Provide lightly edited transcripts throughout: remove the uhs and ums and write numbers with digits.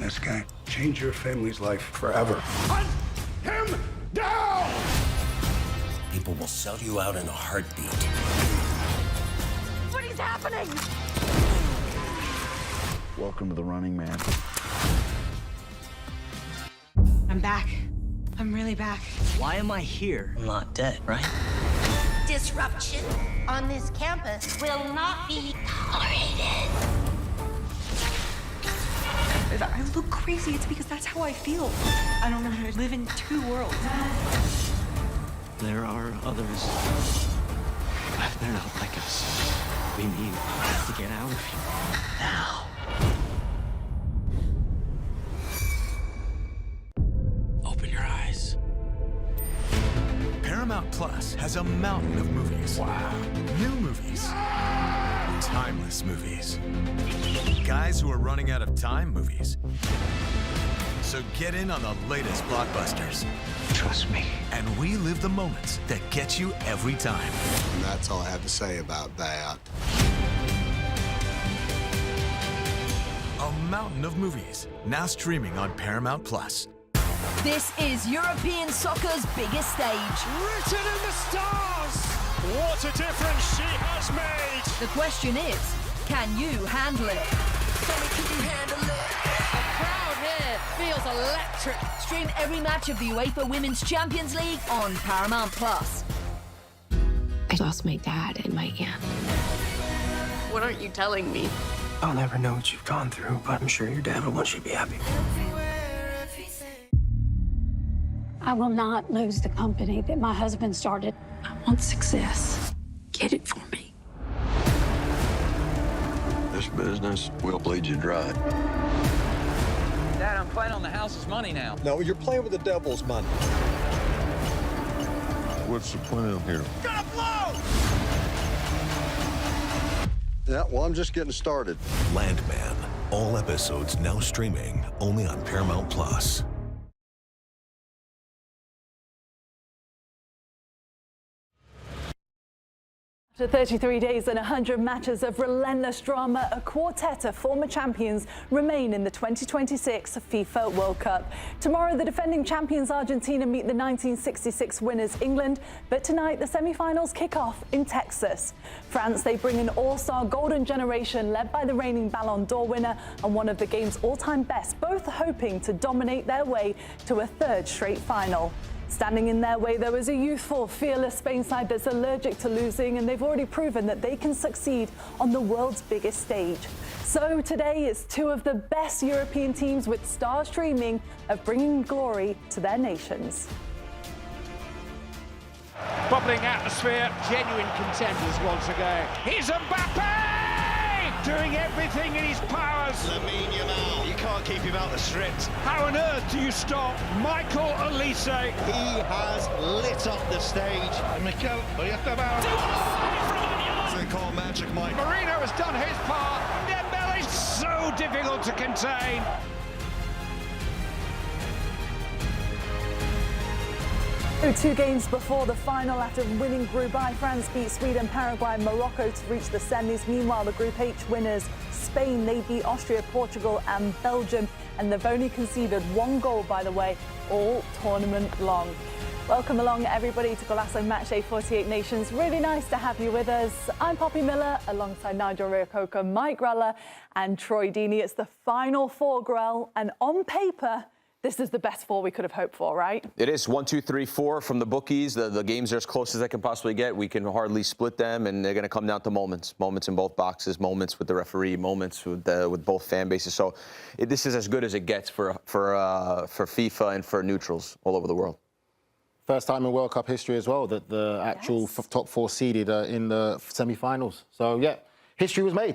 this game. Change your family's life forever. Hunt him down! People will sell you out in a heartbeat. What is happening? Welcome to the Running Man. I'm back. I'm really back. Why am I here? I'm not dead, right? Disruption on this campus will not be tolerated. If I look crazy, it's because that's how I feel. I don't know how to live in two worlds. There are others. But they're not like us. We need to get out of here. Now. Open your eyes. Paramount Plus has a mountain of movies. Wow. New movies. Timeless movies. Guys who are running out of time movies. So get in on the latest blockbusters. Trust me. And relive the moments that get you every time. And that's all I have to say about that. A mountain of movies, now streaming on Paramount Plus. This is European soccer's biggest stage. Written in the stars! What a difference she has made! The question is, can you handle it? Can you handle it? The crowd here feels electric. Stream every match of the UEFA Women's Champions League on Paramount Plus. I lost my dad and my aunt. What aren't you telling me? I'll never know what you've gone through, but I'm sure your dad will want you to be happy. I will not lose the company that my husband started. I want success. Get it for me. This business will bleed you dry. Dad, I'm playing on the house's money now. No, you're playing with the devil's money. What's the plan here? Gonna blow! Yeah, well, I'm just getting started. Landman. All episodes now streaming only on Paramount Plus. After 33 days and 100 matches of relentless drama, a quartet of former champions remain in the 2026 FIFA World Cup. Tomorrow, the defending champions Argentina meet the 1966 winners England, but tonight the semi-finals kick off in Texas. France, they bring an all-star golden generation led by the reigning Ballon d'Or winner and one of the game's all-time best, both hoping to dominate their way to a third straight final. Standing in their way, though, is a youthful, fearless Spain side that's allergic to losing, and they've already proven that they can succeed on the world's biggest stage. So today is two of the best European teams with stars dreaming of bringing glory to their nations. Bubbling atmosphere, genuine contenders once again. Here's Mbappé! Doing everything in his powers. Lamine Yamal. You can't keep him out the strips. How on earth do you stop Michael Olise? He has lit up the stage. Mikel Oyarzabal. They call magic, Mike. Marino has done his part. Dembele's so difficult to contain. Two games before the final, after winning Group I, France beat Sweden, Paraguay and Morocco to reach the semis. Meanwhile, the Group H winners, Spain, they beat Austria, Portugal and Belgium, and they've only conceded one goal, by the way, all tournament long. Welcome along, everybody, to Golazo Matchday 48 Nations. Really nice to have you with us. I'm Poppy Miller, alongside Nigel Reo-Coker Mike Grella and Troy Deeney. It's the final four, Grell, and on paper, this is the best four we could have hoped for, right? It is 1, 2, 3, 4 from the bookies. The games are as close as they can possibly get. We can hardly split them, and they're going to come down to moments. Moments in both boxes, moments with the referee, moments with both fan bases. So this is as good as it gets for FIFA and for neutrals all over the world. First time in World Cup history as well that the actual top four seeded in the semi-finals. So, yeah, history was made.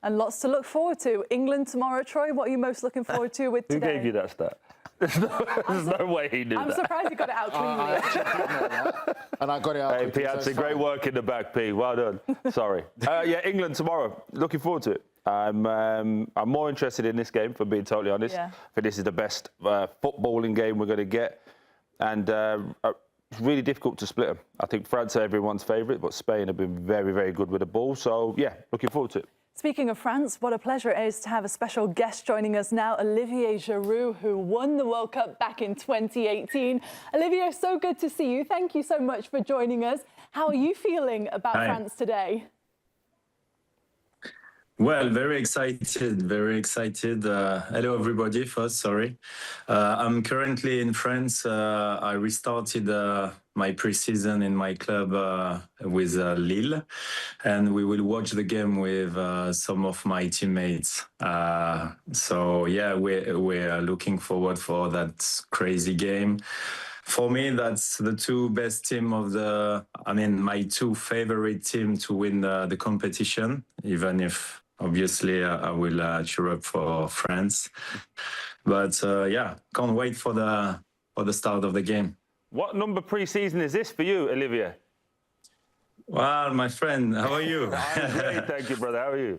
And lots to look forward to. England tomorrow, Troy. What are you most looking forward to with today? Who gave you that stat? There's no way he knew that. I'm surprised you got it out cleanly. And I got it out. Hey, Piazzi, great work in the back, P. Well done. Sorry. Yeah, England tomorrow. Looking forward to it. I'm more interested in this game, for being totally honest. Yeah. I think this is the best footballing game we're going to get. And it's really difficult to split them. I think France are everyone's favourite, but Spain have been very, very good with the ball. So, yeah, looking forward to it. Speaking of France, what a pleasure it is to have a special guest joining us now, Olivier Giroud, who won the World Cup back in 2018. Olivier, so good to see you. Thank you so much for joining us. How are you feeling about France today? Well, very excited, very excited. Hello, everybody, first, sorry. I'm currently in France. I restarted my preseason in my club with Lille, and we will watch the game with some of my teammates. So, yeah, we're looking forward for that crazy game. For me, that's the two best team of my two favorite team to win the competition, even if obviously, I will cheer up for France. But yeah, can't wait for the start of the game. What number pre-season is this for you, Olivier? Well, my friend, how are you? I'm great, thank you, brother. How are you?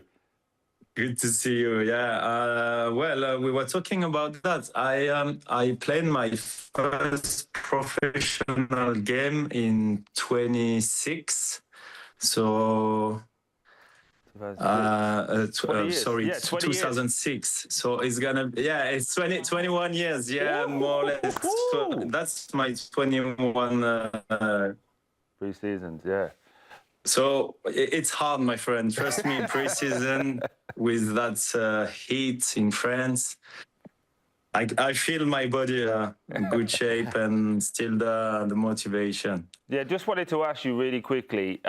Good to see you. Yeah. We were talking about that. I played my first professional game in 26. So. 2006. So it's gonna, it's 21 years. Yeah, more or less. That's my 21 pre-seasons. Yeah. So it's hard, my friend. Trust me, pre-season with that heat in France. I feel my body in good shape and still the motivation. Yeah, just wanted to ask you really quickly.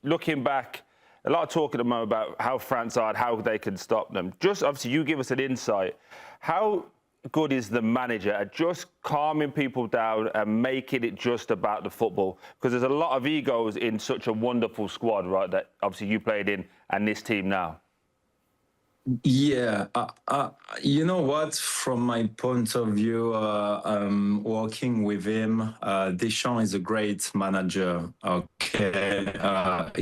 Looking back. A lot of talk at the moment about how France are and how they can stop them. Just obviously, you give us an insight. How good is the manager at just calming people down and making it just about the football? Because there's a lot of egos in such a wonderful squad, right? That obviously you played in and this team now. Yeah, you know what? From my point of view, working with him, Deschamps is a great manager. Okay,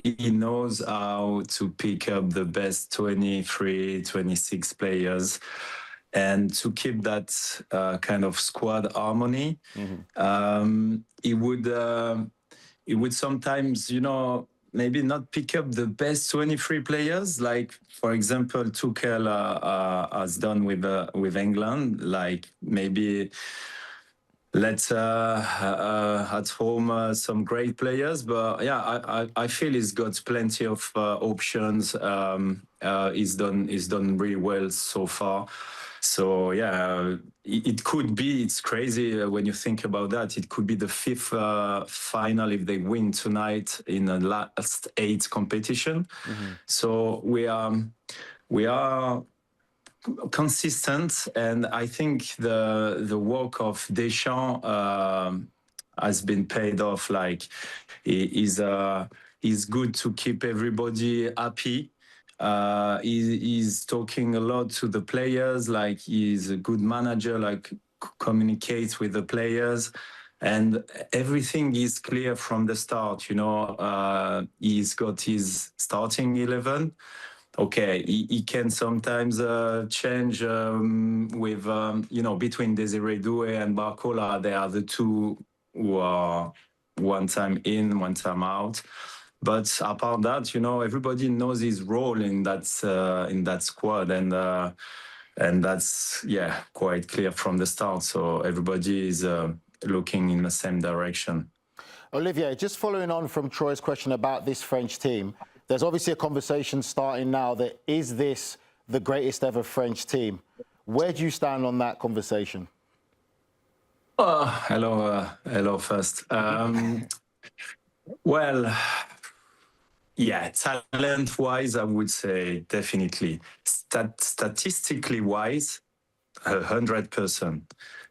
he knows how to pick up the best 23, 26 players, and to keep that kind of squad harmony. He would sometimes, maybe not pick up the best 23 players, like, for example, Tuchel has done with England, like maybe let at home some great players. But yeah, I feel he's got plenty of options. He's done really well so far. So yeah, it could be, it's crazy when you think about that. It could be the fifth final if they win tonight in the last 8 competition. So we are consistent, and I think the work of Deschamps has been paid off. Like, is good to keep everybody happy. He's talking a lot to the players, like he's a good manager, like communicates with the players, and everything is clear from the start. He's got his starting 11. Okay, he can sometimes change with, between Desiré Doué and Barcola. They are the two who are one time in, one time out. But apart that, everybody knows his role in that squad, and that's quite clear from the start. So everybody is looking in the same direction. Olivier, just following on from Troy's question about this French team, there's obviously a conversation starting now that is this the greatest ever French team? Where do you stand on that conversation? Hello first. Well. Yeah, talent-wise, I would say definitely. Statistically wise, 100%.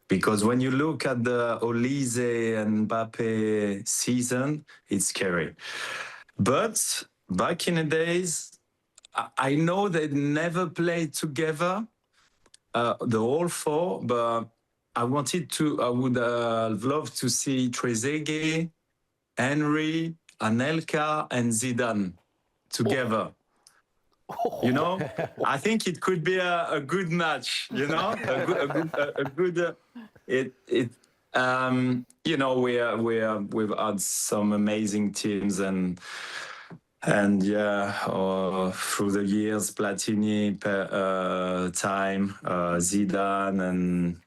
Because when you look at the Olise and Mbappé season, it's scary. But back in the days, I know they never played together, the whole 4, but I would love to see Trezeguet, Henry, Anelka and Zidane together. I think it could be a good match. We've had some amazing teams, and And through the years, Platini time, Zidane,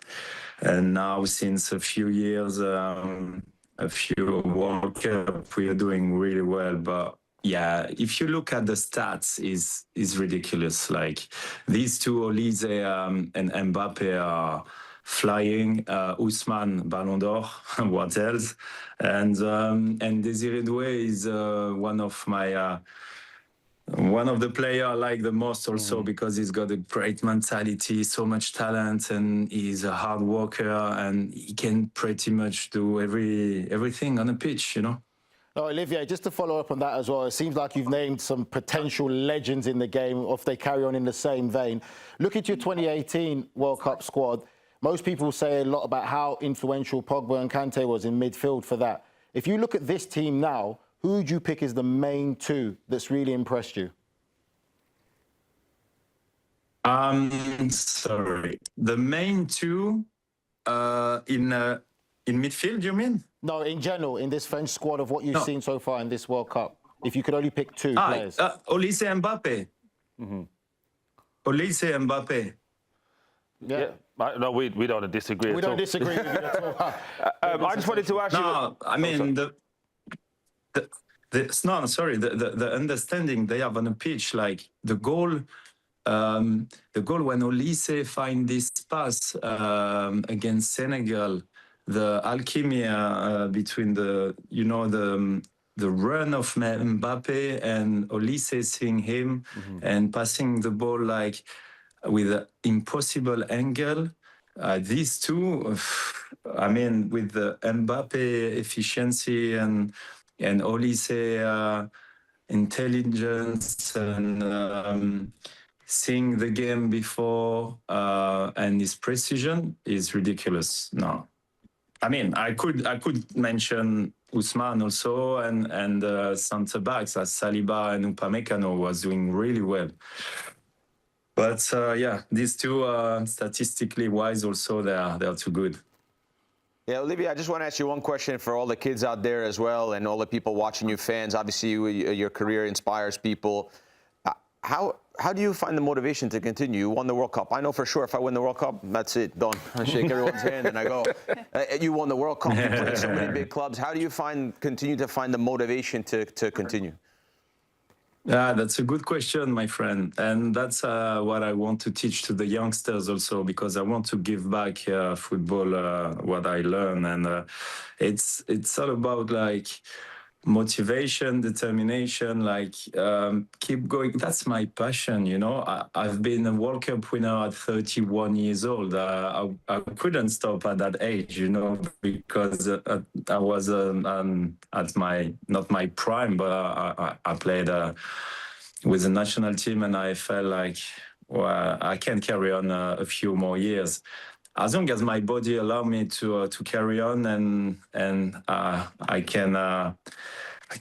and now since a few years, a few World Cup, we are doing really well. But yeah, if you look at the stats, is ridiculous. Like these two, Olise and Mbappé, are flying. Ousmane, Ballon d'Or, what else? And Désiré Doué is one of the players I like the most also because he's got a great mentality, so much talent, and he's a hard worker, and he can pretty much do everything on the pitch, you know. Oh, Olivier, just to follow up on that as well, it seems like you've named some potential legends in the game if they carry on in the same vein. Look at your 2018 World Cup squad. Most people say a lot about how influential Pogba and Kante was in midfield for that. If you look at this team now, who would you pick as the main two that's really impressed you? Sorry. The main two in midfield, you mean? No, in general, in this French squad of what you've seen so far in this World Cup. If you could only pick two players. Olise Mbappé. Olise Mbappé. Yeah. No, we don't disagree. We don't disagree with you at all. I just wanted to ask you. No, I mean the understanding they have on the pitch, like the goal when Olise find this pass against Senegal, the alchemy between the run of Mbappé and Olise seeing him and passing the ball like with an impossible angle. These two, I mean, with the Mbappé efficiency and Olise intelligence and seeing the game before and his precision is ridiculous. No, I mean, I could mention Ousmane also and centre backs as Saliba and Upamecano was doing really well. But these two, statistically wise, also they are too good. Yeah, Olivia, I just want to ask you one question for all the kids out there as well, and all the people watching you, fans. Obviously, your career inspires people. How do you find the motivation to continue? You won the World Cup. I know for sure if I win the World Cup, that's it, done. I shake everyone's hand and I go. You won the World Cup. You played so many big clubs. How do you continue to find the motivation to continue? Yeah, that's a good question, my friend. And that's what I want to teach to the youngsters also, because I want to give back football what I learn. And it's all about like motivation, determination, like keep going. That's my passion, you know. I've been a World Cup winner at 31 years old. I couldn't stop at that age, you know, because I was at not my prime, but I played with the national team, and I felt like, well, I can carry on a few more years. As long as my body allows me to carry on, and I can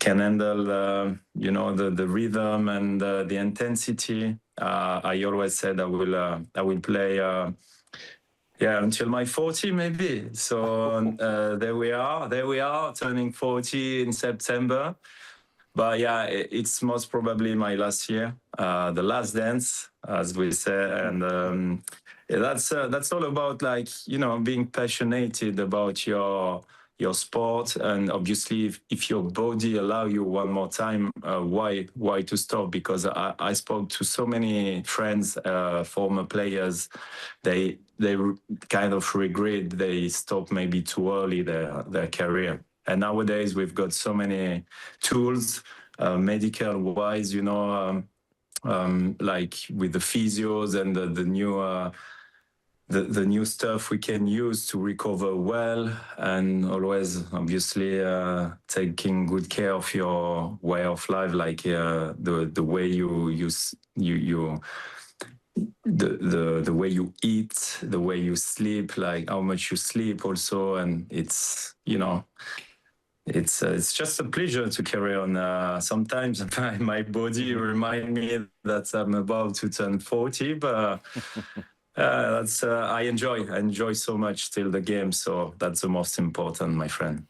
handle the rhythm and the intensity. I always said I will play until my 40 maybe. So there we are turning 40 in September. But yeah, it's most probably my last year, the last dance, as we say, and. That's all about, like, you know, being passionate about your sport, and obviously if your body allow you one more time, why to stop? Because I spoke to so many friends, former players, they kind of regret they stopped maybe too early their career. And nowadays we've got so many tools, medical wise, you know, like with the physios and the new. The new stuff we can use to recover well, and always obviously taking good care of your way of life, like the way the way you eat, the way you sleep, like how much you sleep also, and it's, you know, it's just a pleasure to carry on. Sometimes my body remind me that I'm about to turn 40, but. I enjoy so much still the game, so that's the most important, my friend.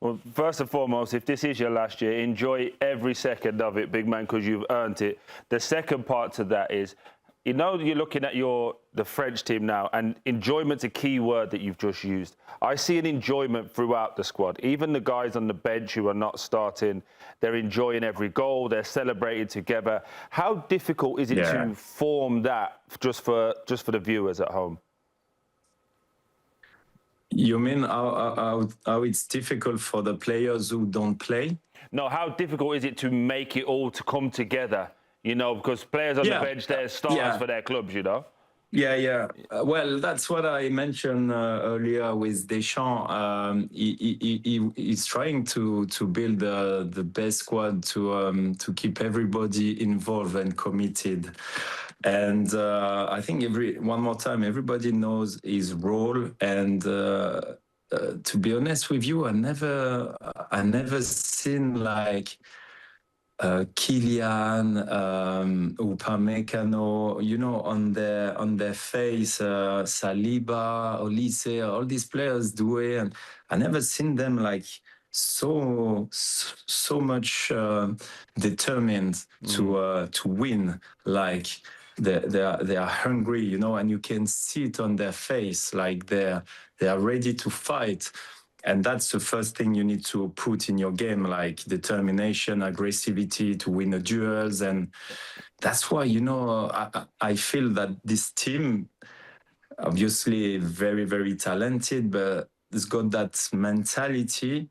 Well, first and foremost, if this is your last year, enjoy every second of it, big man, because you've earned it. The second part to that is, you know, you're looking at the French team now, and enjoyment's a key word that you've just used. I see an enjoyment throughout the squad. Even the guys on the bench who are not starting, they're enjoying every goal. They're celebrating together. How difficult is it to form that just for the viewers at home? You mean how it's difficult for the players who don't play? No, how difficult is it to make it all to come together? You know, because players on the bench, they're stars for their clubs, you know? Yeah. Well, that's what I mentioned earlier with Deschamps. He's trying to build the best squad to keep everybody involved and committed. And I think one more time, everybody knows his role. And to be honest with you, I never seen like Kylian, Upamecano, you know, on their face, Saliba, Olise, all these players do it, and I never seen them like so much determined to win. Like they are hungry, you know, and you can see it on their face, like they are ready to fight. And that's the first thing you need to put in your game, like determination, aggressivity to win the duels. And that's why, you know, I feel that this team, obviously very, very talented, but it's got that mentality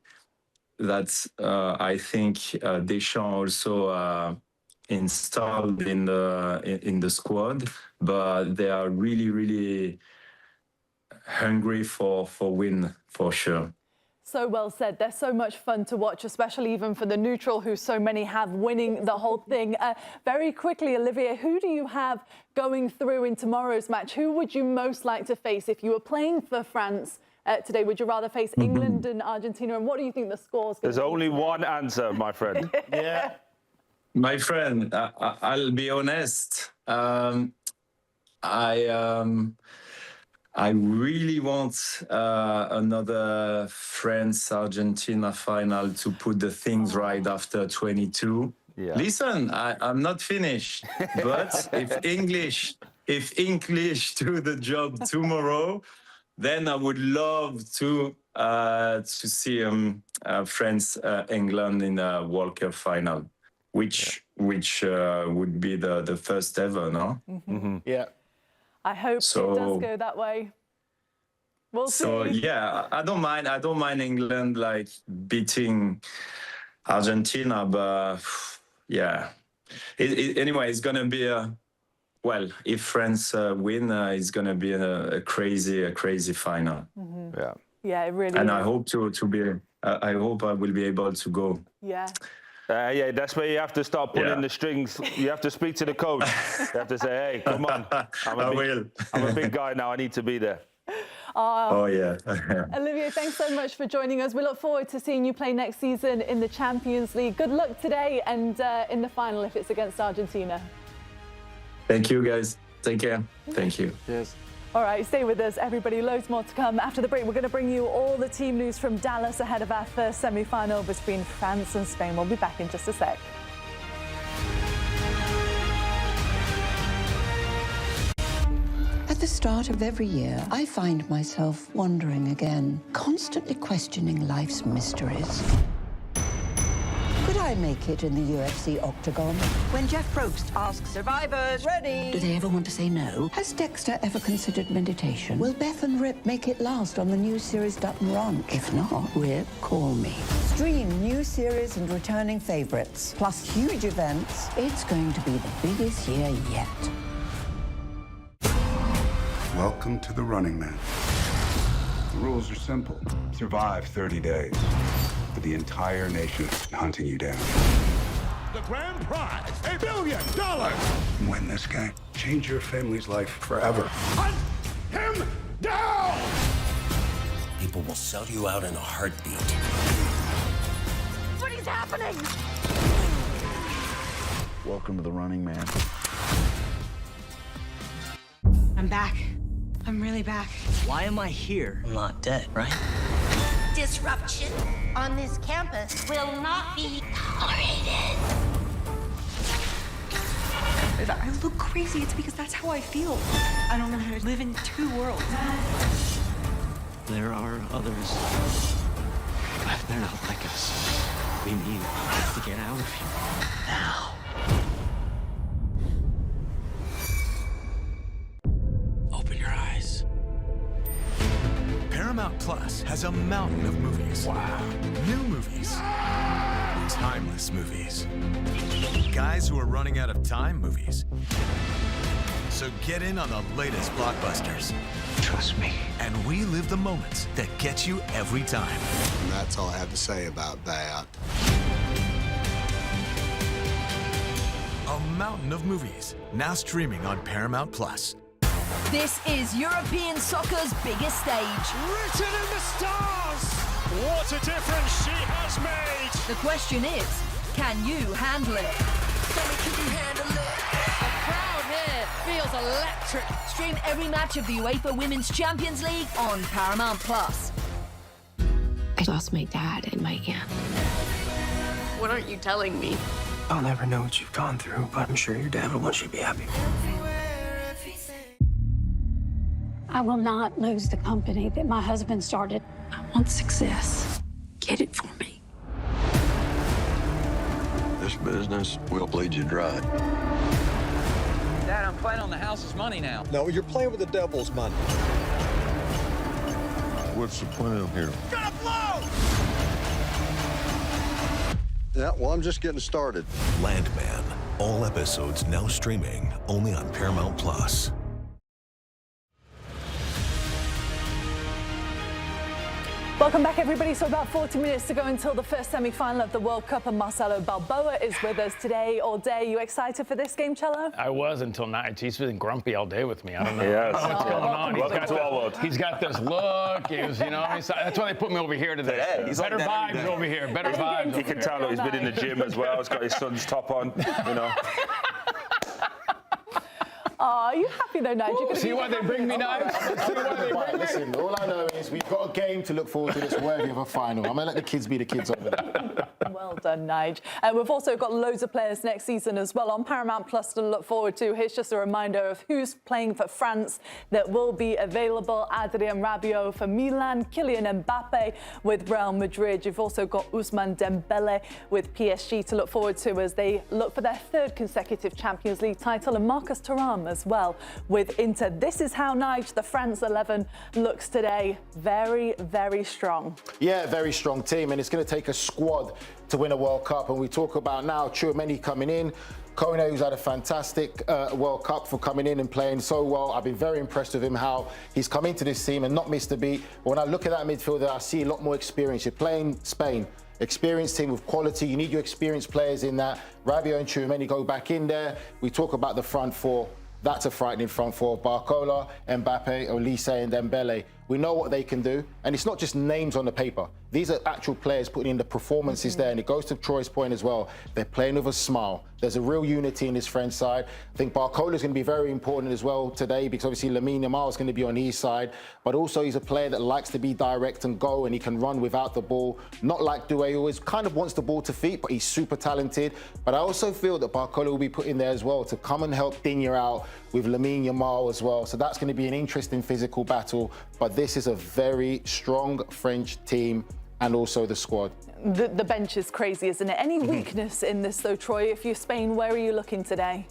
that I think Deschamps also installed in the squad. But they are really, really hungry for win, for sure. So well said. They're so much fun to watch, especially even for the neutral, who so many have winning the whole thing. Very quickly, Olivier, who do you have going through in tomorrow's match? Who would you most like to face if you were playing for France today? Would you rather face England and Argentina? And what do you think the score's going to be? There's only one answer, my friend. Yeah. My friend, I'll be honest. I really want another France-Argentina final to put the things right after 22. Yeah. Listen, I'm not finished, but if English do the job tomorrow, then I would love to see France-England in a World Cup final, which would be the first ever, no? Mm-hmm. Yeah. I hope it does go that way. We'll see. So yeah, I don't mind England like beating Argentina, but yeah. Anyway, it's gonna be if France win, it's gonna be a crazy final. Mm-hmm. Yeah, it really. And is. I hope to be. I hope I will be able to go. Yeah. Yeah, that's where you have to start pulling the strings. You have to speak to the coach. You have to say, hey, come on. I'm a big guy now. I need to be there. Oh, yeah. Olivier, thanks so much for joining us. We look forward to seeing you play next season in the Champions League. Good luck today and in the final if it's against Argentina. Thank you, guys. Take care. Thank you. Cheers. All right, stay with us, everybody. Loads more to come. After the break, we're going to bring you all the team news from Dallas ahead of our first semi-final between France and Spain. We'll be back in just a sec. At the start of every year, I find myself wondering again, constantly questioning life's mysteries. Could I make it in the UFC octagon? When Jeff Probst asks survivors, ready? Do they ever want to say no? Has Dexter ever considered meditation? Will Beth and Rip make it last on the new series Dutton Ranch? If not, Rip, call me. Stream new series and returning favorites, plus huge events. It's going to be the biggest year yet. Welcome to the Running Man. The rules are simple. Survive 30 days. But the entire nation is hunting you down. The grand prize, $1 billion! Win this game. Change your family's life forever. Hunt him down! People will sell you out in a heartbeat. What is happening? Welcome to the Running Man. I'm back. I'm really back. Why am I here? I'm not dead, right? Disruption on this campus will not be tolerated. If I look crazy, it's because that's how I feel. I don't know how to live in two worlds. There are others. But they're not like us. We need to get out of here now. Open your eyes. Paramount Plus has a mountain of movies. Wow. New movies. Timeless movies. Guys who are running out of time movies. So get in on the latest blockbusters. Trust me. And relive the moments that get you every time. And that's all I have to say about that. A mountain of movies, now streaming on Paramount Plus. This is European soccer's biggest stage. Written in the stars! What a difference she has made! The question is, can you handle it? Can you handle it? The crowd here feels electric. Stream every match of the UEFA Women's Champions League on Paramount Plus. I lost my dad and my aunt. What aren't you telling me? I'll never know what you've gone through, but I'm sure your dad will want you to be happy. I will not lose the company that my husband started. I want success. Get it for me. This business will bleed you dry. Dad, I'm playing on the house's money now. No, you're playing with the devil's money. What's the plan here? Gonna blow! Yeah, well, I'm just getting started. Landman. All episodes now streaming only on Paramount Plus. Welcome back, everybody. So about 40 minutes to go until the first semi-final of the World Cup, and Marcelo Balboa is with us today all day. You excited for this game, Cello? I was until now. He's been grumpy all day with me. I don't know Yes. what's going on. Welcome to our world. He's got this look. That's why they put me over here today. He's Better like that vibes over here. Better vibes. You can tell that he's been in the gym as well. He's got his son's top on, you know. Oh, are you happy though, Nigel? See why they bring me now? Listen, all I know is we've got a game to look forward to that's worthy of a final. I'm going to let the kids be the kids over there. Well done, Nige. We've also got loads of players next season as well on Paramount Plus to look forward to. Here's just a reminder of who's playing for France that will be available. Adrien Rabiot for Milan, Kylian Mbappé with Real Madrid. You've also got Ousmane Dembele with PSG to look forward to as they look for their third consecutive Champions League title, and Marcus Thuram as well with Inter. This is how, Nige, the France 11 looks today. Very, very strong. Yeah, very strong team, and it's going to take a squad to win a World Cup. And we talk about now Tchouaméni coming in. Kone, who's had a fantastic World Cup for coming in and playing so well. I've been very impressed with him, how he's come into this team and not missed a beat. But when I look at that midfielder, I see a lot more experience. You're playing Spain. Experienced team with quality. You need your experienced players in that. Rabiot and Tchouaméni go back in there. We talk about the front four. That's a frightening front four. Barcola, Mbappé, Olise and Dembele. We know what they can do. And it's not just names on the paper. These are actual players putting in the performances there. And it goes to Troy's point as well. They're playing with a smile. There's a real unity in this French side. I think Barcola is going to be very important as well today, because obviously Lamine Yamal is going to be on his side. But also he's a player that likes to be direct and go, and he can run without the ball. Not like Doué, who always kind of wants the ball to feet, but he's super talented. But I also feel that Barcola will be put in there as well to come and help Deeney out with Lamine Yamal as well. So that's going to be an interesting physical battle. But this is a very strong French team, and also the squad. The bench is crazy, isn't it? Any weakness in this, though, Troy? If you're Spain, where are you looking today?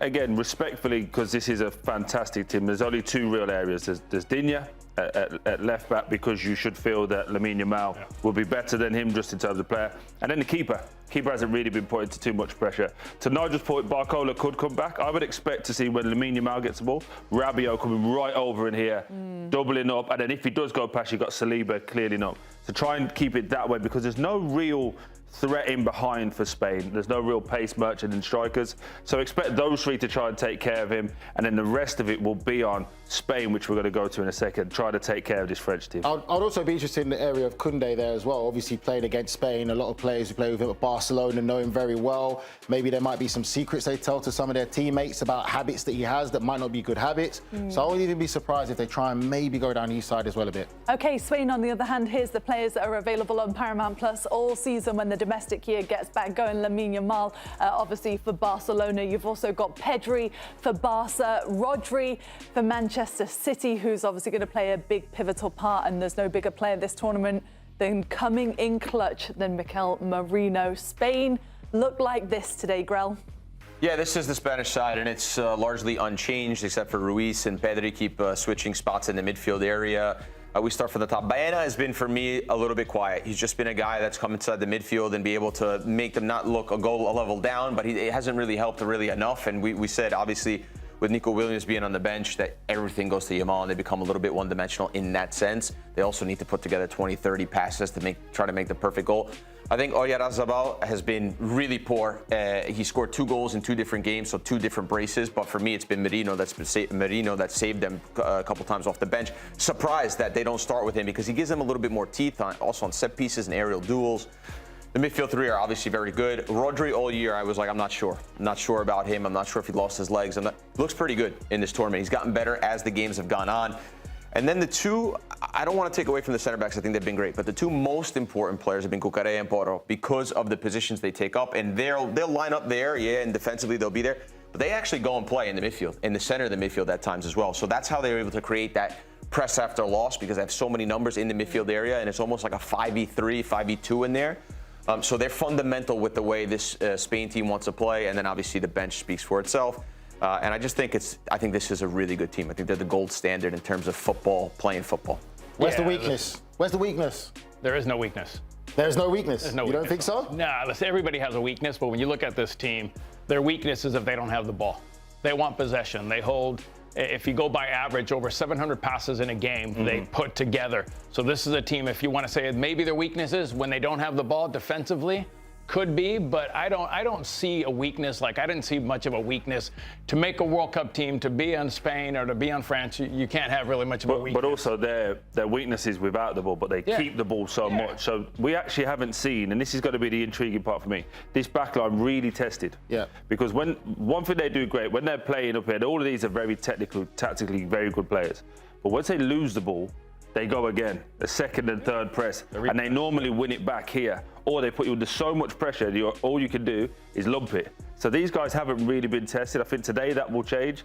Again, respectfully, because this is a fantastic team, there's only two real areas. There's Deeney at left back, because you should feel that Lamine Yamal will be better than him just in terms of player. And then the keeper. Keeper hasn't really been put into too much pressure. To Nigel's point, Barcola could come back. I would expect to see, when Lamine Yamal gets the ball, Rabiot coming right over in here, doubling up. And then if he does go past, you've got Saliba clearly not. So try and keep it that way, because there's no real threat in behind for Spain. There's no real pace merchant and strikers. So expect those three to try and take care of him. And then the rest of it will be on Spain, which we're going to go to in a second, try to take care of this French team. I'd also be interested in the area of Koundé there as well. Obviously played against Spain. A lot of players who play with him at Barcelona know him very well. Maybe there might be some secrets they tell to some of their teammates about habits that he has that might not be good habits. So I wouldn't even be surprised if they try and maybe go down his side as well a bit. OK, Spain, on the other hand, here's the players that are available on Paramount Plus all season when the domestic year gets back going. Lamine Yamal, obviously, for Barcelona. You've also got Pedri for Barca, Rodri for Manchester City, who's obviously going to play a big pivotal part, and there's no bigger player this tournament than coming in clutch than Mikel Merino. Spain looked like this today, Grell. Yeah, this is the Spanish side, and it's largely unchanged, except for Ruiz and Pedri keep switching spots in the midfield area. We start from the top. Baena has been, for me, a little bit quiet. He's just been a guy that's come inside the midfield and be able to make them not look a level down, but it hasn't really helped really enough. And we said, obviously, with Nico Williams being on the bench, that everything goes to Yamal, and they become a little bit one-dimensional in that sense. They also need to put together 20, 30 passes to try to make the perfect goal. I think Oyarzabal has been really poor. He scored 2 goals in 2 different games, so 2 different braces. But for me, it's been Merino that saved them a couple times off the bench. Surprised that they don't start with him because he gives them a little bit more teeth, also on set pieces and aerial duels. The midfield 3 are obviously very good. Rodri all year, I was like, I'm not sure. I'm not sure about him. I'm not sure if he lost his legs. He looks pretty good in this tournament. He's gotten better as the games have gone on. And then the 2, I don't want to take away from the center backs. I think they've been great. But the 2 most important players have been Cucurella and Porro because of the positions they take up. And they'll line up there, yeah, and defensively they'll be there. But they actually go and play in the midfield, in the center of the midfield at times as well. So that's how they were able to create that press after loss because they have so many numbers in the midfield area. And it's almost like a 5v3, 5v2 in there. So they're fundamental with the way this Spain team wants to play. And then obviously the bench speaks for itself. And I just think I think this is a really good team. I think they're the gold standard in terms of football, playing football. Where's the weakness? Where's the weakness? There is no weakness. There's no weakness? There's no you weakness. Don't think so? Nah, listen, everybody has a weakness, but when you look at this team, their weakness is if they don't have the ball. They want possession. They hold, if you go by average, over 700 passes in a game they put together. So this is a team, if you want to say maybe their weakness is when they don't have the ball defensively, could be, but I don't see a weakness. Like I didn't see much of a weakness to make a World Cup team, to be on Spain or to be on France. You can't have really much of a weakness. But also their weakness is without the ball, but they keep the ball so much. So we actually haven't seen, and this is going to be the intriguing part for me, this backline really tested. Yeah. Because one thing they do great, when they're playing up here, all of these are very tactically very good players. But once they lose the ball, they go again, the second and third press, and they normally win it back here. Or they put you under so much pressure, all you can do is lump it. So these guys haven't really been tested. I think today that will change.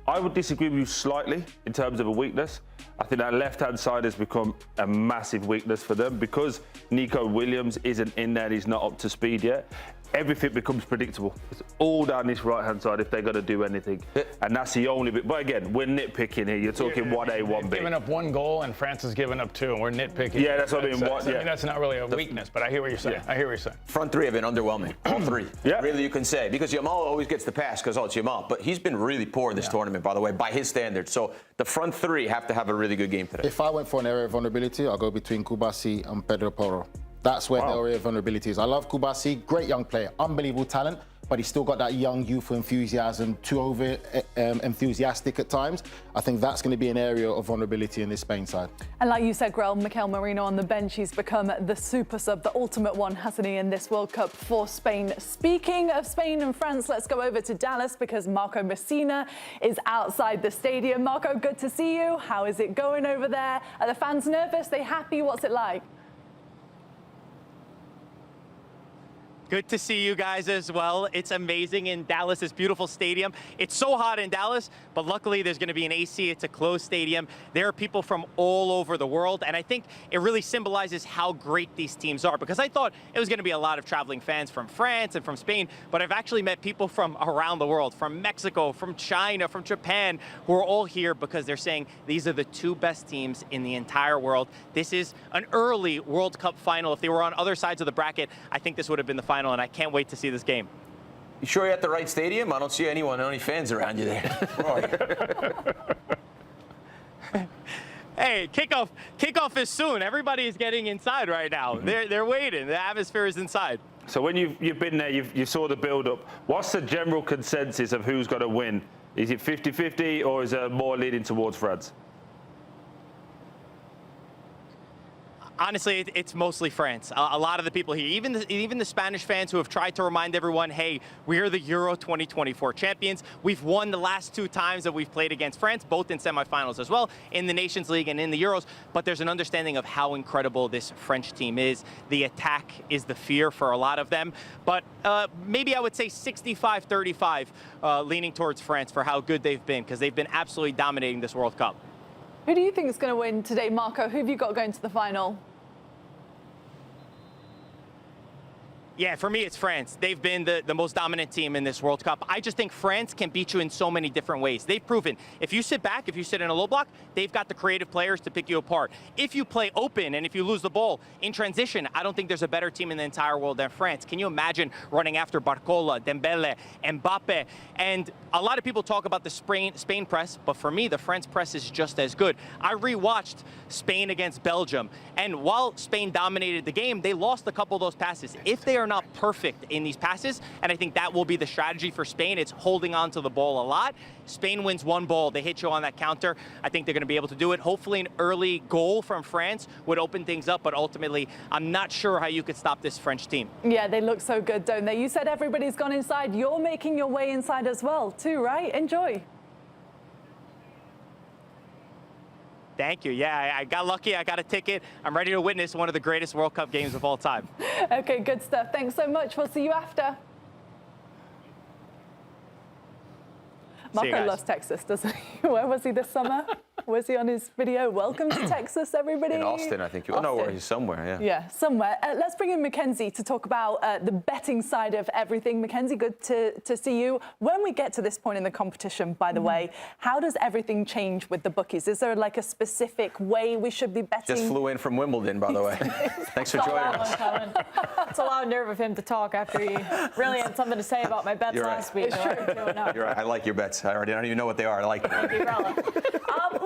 I would disagree with you slightly in terms of a weakness. I think that left-hand side has become a massive weakness for them because Nico Williams isn't in there and he's not up to speed yet. Everything becomes predictable. It's all down this right-hand side if they're going to do anything. And that's the only bit. But again, we're nitpicking here. You're talking 1A, 1B. They've given up 1 goal and France has given up 2, and we're nitpicking. Yeah, that's what I mean. I mean, that's not really a weakness, but I hear what you're saying. I hear what you're saying. Front 3 have been underwhelming. All 3. Yeah. Really, you can say. Because Yamal always gets the pass because, it's Yamal. But he's been really poor this tournament, by the way, by his standards. So the front 3 have to have a really good game today. If I went for an area of vulnerability, I'll go between Kubasi and Pedro Porro. That's where the area of vulnerability is. I love Kubasi, great young player, unbelievable talent, but he's still got that young youthful enthusiasm, too over enthusiastic at times. I think that's going to be an area of vulnerability in this Spain side. And like you said, Grell, Mikel Merino on the bench, he's become the super sub, the ultimate one, hasn't he, in this World Cup for Spain. Speaking of Spain and France, let's go over to Dallas because Marco Messina is outside the stadium. Marco, good to see you. How is it going over there? Are the fans nervous? Are they happy? What's it like? Good to see you guys as well. It's amazing in Dallas, this beautiful stadium. It's so hot in Dallas, but luckily there's going to be an AC. It's a closed stadium. There are people from all over the world, and I think it really symbolizes how great these teams are, because I thought it was going to be a lot of traveling fans from France and from Spain, but I've actually met people from around the world, from Mexico, from China, from Japan, who are all here because they're saying these are the 2 best teams in the entire world. This is an early World Cup final. If they were on other sides of the bracket, I think this would have been the final, and I can't wait to see this game. You sure you're at the right stadium? I don't see any fans around you there. Hey, kickoff is soon. Everybody is getting inside right now. They're waiting. The atmosphere is inside. So when you've been there, you saw the build-up. What's the general consensus of who's going to win? Is it 50-50 or is it more leaning towards France? Honestly, it's mostly France. A lot of the people here, even the Spanish fans who have tried to remind everyone, hey, we're the Euro 2024 champions. We've won the last 2 times that we've played against France, both in semifinals as well, in the Nations League and in the Euros. But there's an understanding of how incredible this French team is. The attack is the fear for a lot of them. But maybe I would say 65-35 leaning towards France for how good they've been, because they've been absolutely dominating this World Cup. Who do you think is going to win today, Marco? Who have you got going to the final? Yeah, for me, it's France. They've been the most dominant team in this World Cup. I just think France can beat you in so many different ways. They've proven, if you sit back, if you sit in a low block, they've got the creative players to pick you apart. If you play open and if you lose the ball in transition, I don't think there's a better team in the entire world than France. Can you imagine running after Barcola, Dembele, Mbappé? And a lot of people talk about the Spain press, but for me, the French press is just as good. I rewatched Spain against Belgium, and while Spain dominated the game, they lost a couple of those passes. If they are not perfect in these passes, and I think that will be the strategy for Spain. It's holding on to the ball a lot. Spain wins one ball, they hit you on that counter. I think they're going to be able to do it. Hopefully an early goal from France would open things up, but ultimately I'm not sure how you could stop this French team. Yeah, they look so good, don't they? You said everybody's gone inside. You're making your way inside as well too, right? Enjoy. Thank you. Yeah, I got lucky. I got a ticket. I'm ready to witness one of the greatest World Cup games of all time. Okay, good stuff. Thanks so much. We'll see you after. Marco loves Texas, doesn't he? Where was he this summer? Was he on his video? Welcome to Texas, everybody. In Austin, I think. No, he's somewhere, yeah. Yeah, somewhere. Let's bring in Mackenzie to talk about the betting side of everything. Mackenzie, good to see you. When we get to this point in the competition, by the way, how does everything change with the bookies? Is there like a specific way we should be betting? Just flew in from Wimbledon, by the way. Thanks for joining us. It's a loud nerve of him to talk after he really had something to say about my bets last week. You're right. I like your bets. I don't even know what they are. I like them. Thank you,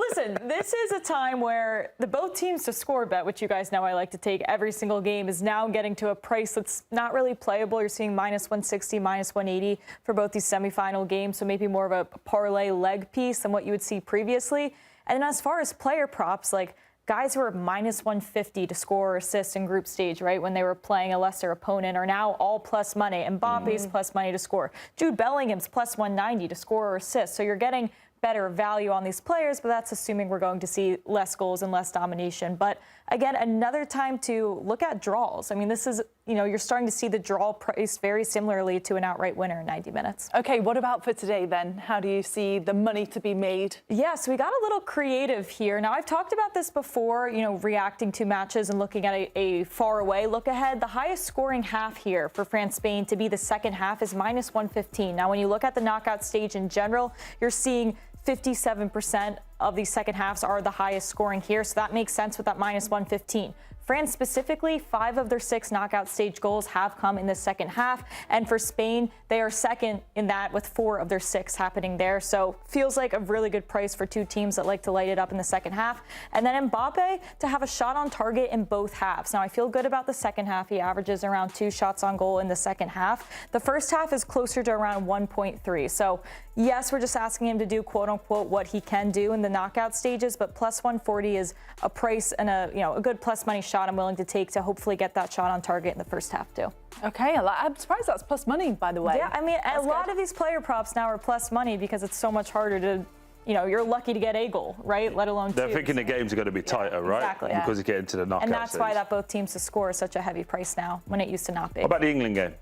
listen, this is a time where the both teams to score bet, which you guys know I like to take every single game, is now getting to a price that's not really playable. You're seeing minus 160, minus 180 for both these semifinal games, so maybe more of a parlay leg piece than what you would see previously. And then as far as player props, like guys who are minus 150 to score or assist in group stage, right, when they were playing a lesser opponent, are now all plus money. Mbappe's plus money to score. Jude Bellingham's plus 190 to score or assist. So you're getting better value on these players, but that's assuming we're going to see less goals and less domination. But again, another time to look at draws. I mean, this is, you're starting to see the draw price very similarly to an outright winner in 90 minutes. Okay, what about for today then? How do you see the money to be made? Yeah, so we got a little creative here. Now, I've talked about this before, reacting to matches and looking at a far away look ahead. The highest scoring half here for France-Spain to be the second half is minus 115. Now, when you look at the knockout stage in general, you're seeing 57% of these second halves are the highest scoring here, so that makes sense with that minus 115. France specifically, 5 of their 6 knockout stage goals have come in the second half. And for Spain, they are second in that with 4 of their 6 happening there. So feels like a really good price for two teams that like to light it up in the second half. And then Mbappé to have a shot on target in both halves. Now, I feel good about the second half. He averages around 2 shots on goal in the second half. The first half is closer to around 1.3. So yes, we're just asking him to do quote unquote what he can do in the knockout stages, but plus 140 is a price and a good plus money shot I'm willing to take to hopefully get that shot on target in the first half too. Okay, I'm surprised that's plus money, by the way. Yeah, I mean, a lot of these player props now are plus money because it's so much harder to, you're lucky to get a goal, right? Let alone 2. They're thinking the games are going to be tighter, right? Exactly. Because you get into the knockout And that's stage. why that both teams to score is such a heavy price now when it used to not be. What about the England game?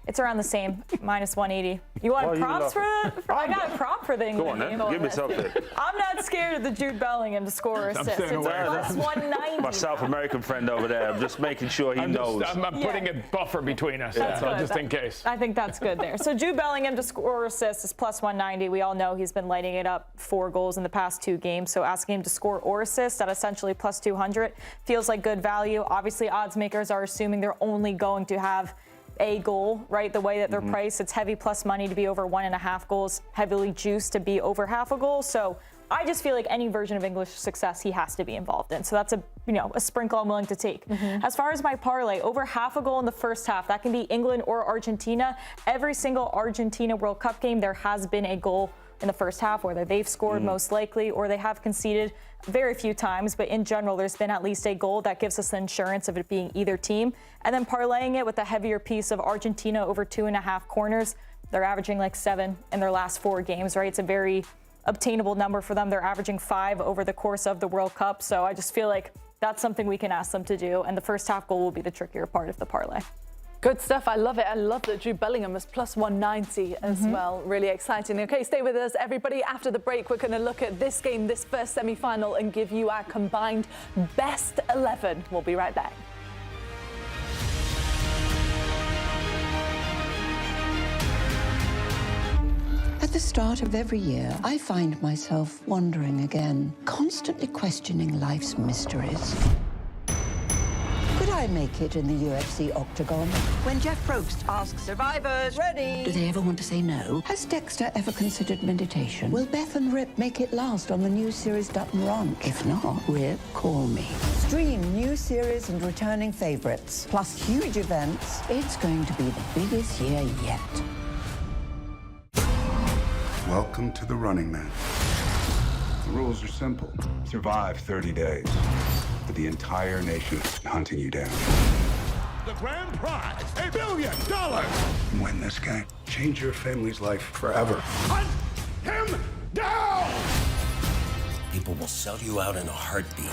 It's around the same, minus 180. You want props for it? I got a prop for the England game. Go on, then. Give me something. I'm not scared of the Jude Bellingham to score or assist. It's plus 190. My South American friend over there, I'm just making sure he knows. I'm putting a buffer between us, just in case. I think that's good there. So Jude Bellingham to score or assist is plus 190. We all know he's been lighting it up, 4 goals in the past 2 games. So asking him to score or assist at essentially plus 200 feels like good value. Obviously, odds makers are assuming they're only going to have a goal, right? The way that they're priced, it's heavy plus money to be over 1.5 goals, heavily juiced to be over half a goal. So I just feel like any version of English success he has to be involved in. So that's a sprinkle I'm willing to take. As far as my parlay, over half a goal in the first half. That can be England or Argentina. Every single Argentina World Cup game, there has been a goal in the first half, whether they've scored most likely or they have conceded very few times, but in general, there's been at least a goal that gives us the insurance of it being either team. And then parlaying it with a heavier piece of Argentina over 2.5 corners. They're averaging like 7 in their last 4 games, right? It's a very obtainable number for them. They're averaging 5 over the course of the World Cup. So I just feel like that's something we can ask them to do. And the first half goal will be the trickier part of the parlay. Good stuff. I love it. I love that Jude Bellingham was plus 190 as well. Really exciting. Okay, stay with us, everybody. After the break, we're going to look at this game, this first semi-final, and give you our combined best 11. We'll be right back. At the start of every year, I find myself wondering again, constantly questioning life's mysteries. Could I make it in the UFC octagon? When Jeff Probst asks survivors, ready? Do they ever want to say no? Has Dexter ever considered meditation? Will Beth and Rip make it last on the new series Dutton Ranch? If not, Rip, call me. Stream new series and returning favorites, plus huge events. It's going to be the biggest year yet. Welcome to the Running Man. The rules are simple. Survive 30 days. But the entire nation is hunting you down. The grand prize, $1 billion. Win this game. Change your family's life forever. Hunt him down! People will sell you out in a heartbeat.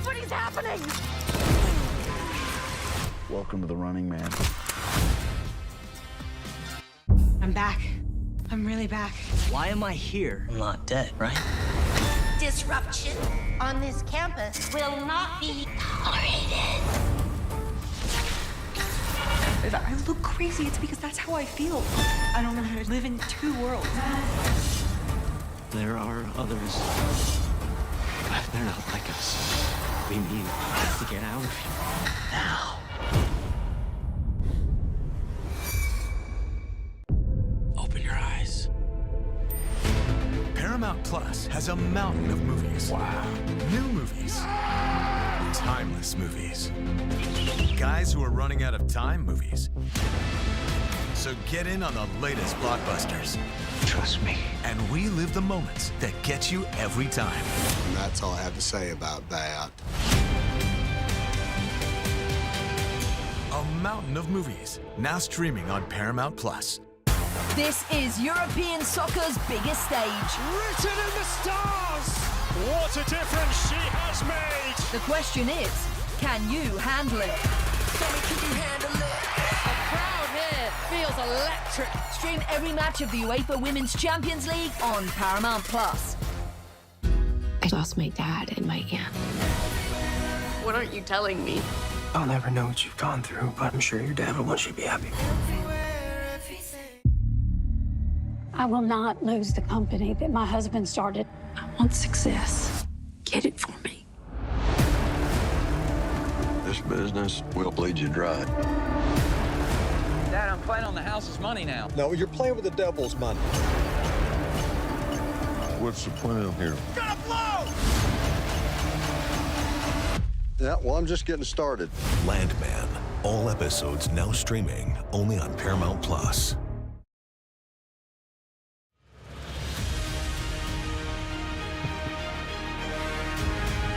What is happening? Welcome to the Running Man. I'm back. I'm really back. Why am I here? I'm not dead, right? Disruption on this campus will not be tolerated. If I look crazy, it's because that's how I feel. I don't know how to live in 2 worlds. There are others. But they're not like us. We need to get out of here. Now. Open your eyes. Paramount Plus has a mountain of movies. Wow. New movies. Timeless movies. Guys who are running out of time movies. So get in on the latest blockbusters. Trust me. And relive the moments that get you every time. And that's all I have to say about that. A mountain of movies, now streaming on Paramount Plus. This is European soccer's biggest stage. Written in the stars! What a difference she has made! The question is, can you handle it? Tell me, can you handle it? The crowd here feels electric. Stream every match of the UEFA Women's Champions League on Paramount Plus. I lost my dad and my aunt. What aren't you telling me? I'll never know what you've gone through, but I'm sure your dad will want you to be happy. I will not lose the company that my husband started. I want success. Get it for me. This business will bleed you dry. Dad, I'm playing on the house's money now. No, you're playing with the devil's money. What's the plan here? Gonna blow! Yeah, well, I'm just getting started. Landman. All episodes now streaming only on Paramount Plus.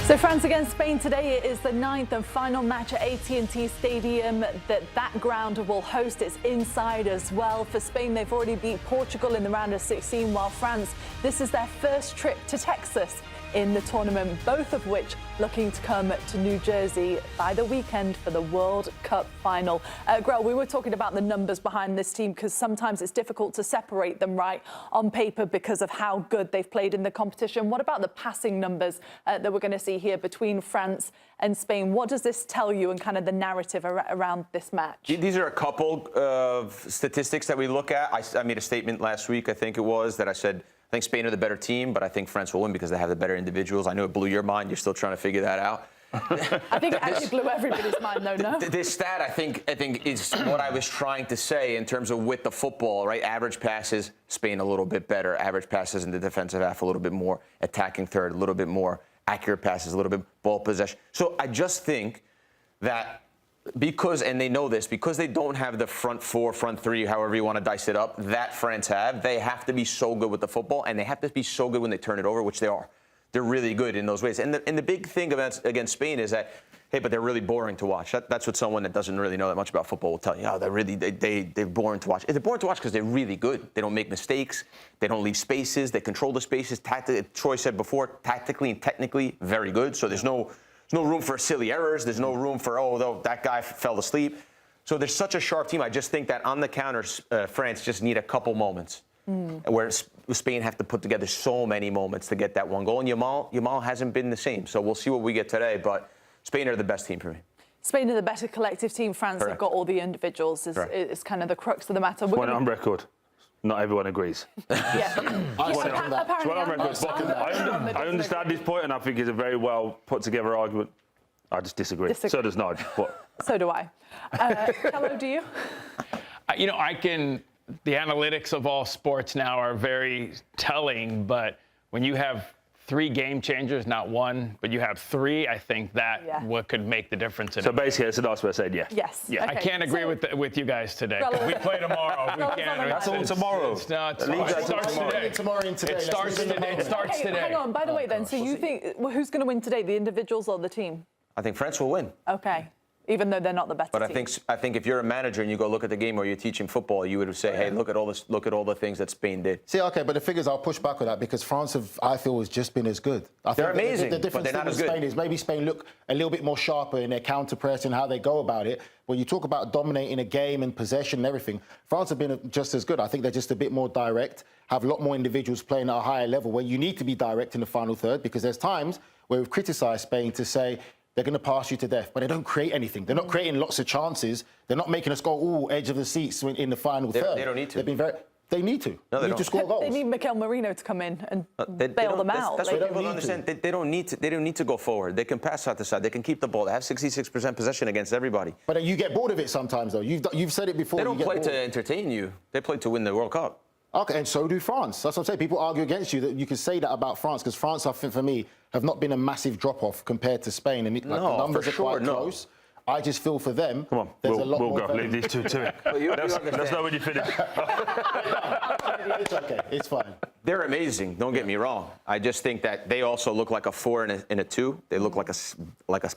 So France against Spain today. It is the 9th and final match at AT&T Stadium that ground will host. It's inside as well. For Spain, they've already beat Portugal in the round of 16, while France, this is their first trip to Texas in the tournament, both of which looking to come to New Jersey by the weekend for the World Cup final. Grell, we were talking about the numbers behind this team because sometimes it's difficult to separate them right on paper because of how good they've played in the competition. What about the passing numbers that we're going to see here between France and Spain? What does this tell you and kind of the narrative around this match? These are a couple of statistics that we look at. I made a statement last week, I think it was, that I said, I think Spain are the better team, but I think France will win because they have the better individuals. I know it blew your mind. You're still trying to figure that out. I think it actually blew everybody's mind, though, no? This stat, I think is what I was trying to say in terms of with the football, right? Average passes, Spain a little bit better. Average passes in the defensive half a little bit more. Attacking third, a little bit more. Accurate passes, a little bit. Ball possession. So I just think that because, and they know this, because they don't have the front four, front three, however you want to dice it up, that France have, they have to be so good with the football, and they have to be so good when they turn it over, which they are. They're really good in those ways. And the big thing against Spain is that, hey, but they're really boring to watch. That's what someone that doesn't really know that much about football will tell you. Oh, they're boring to watch. They're boring to watch because they're really good. They don't make mistakes. They don't leave spaces. They control the spaces. Troy said before, tactically and technically, very good. So there's no room for silly errors. There's no room for, that guy fell asleep. So there's such a sharp team. I just think that on the counters, France just need a couple moments where Spain have to put together so many moments to get that one goal. And Yamal hasn't been the same. So we'll see what we get today. But Spain are the best team for me. Spain are the better collective team. France have got all the individuals. Is kind of the crux of the matter. Point on record. Not everyone agrees. Yeah. I understand this point, and I think it's a very well put together argument. I just disagree. So does Nigel. So do I. Hello, do you? The analytics of all sports now are very telling, but when you have 3 game changers, not one, but you have 3, I think that what could make the difference. So basically, it's a nice way of saying yes. Yes. Yeah. I can't agree with you guys today. We play tomorrow. That's all tomorrow. It starts today. It starts today. Hang on. By the way, then, so you think who's going to win today, the individuals or the team? I think France will win. Okay. Even though they're not the better but team. I think if you're a manager and you go look at the game or you're teaching football, you would say, hey, look at all the things that Spain did. See, okay, but the figures, I'll push back on that because France I feel, has just been as good. They're amazing, the difference but they're not as good. Spain is maybe Spain look a little bit more sharper in their counter press and how they go about it. When you talk about dominating a game and possession and everything, France have been just as good. I think they're just a bit more direct, have a lot more individuals playing at a higher level where you need to be direct in the final third because there's times where we've criticised Spain to say, they're going to pass you to death, but they don't create anything. They're not creating lots of chances. They're not making us go, edge of the seats in the final third. They don't need to. They've been they need to. No, they need to score goals. They need Mikel Marino to come in and bail them out. That's what people don't understand. They don't need to. They don't need to go forward. They can pass side to side. They can keep the ball. They have 66% possession against everybody. But you get bored of it sometimes, though. You've said it before. They don't play to entertain you. They play to win the World Cup. Okay, and so do France. That's what I'm saying. People argue against you that you can say that about France because France, I think, for me, have not been a massive drop-off compared to Spain. And the numbers are quite close. I just feel for them, come on, there's a lot more. We'll go. Leave these two to it. Let's know when you finish. It's okay. It's fine. They're amazing. Don't get me wrong. I just think that they also look like a 4 and a 2. They look like a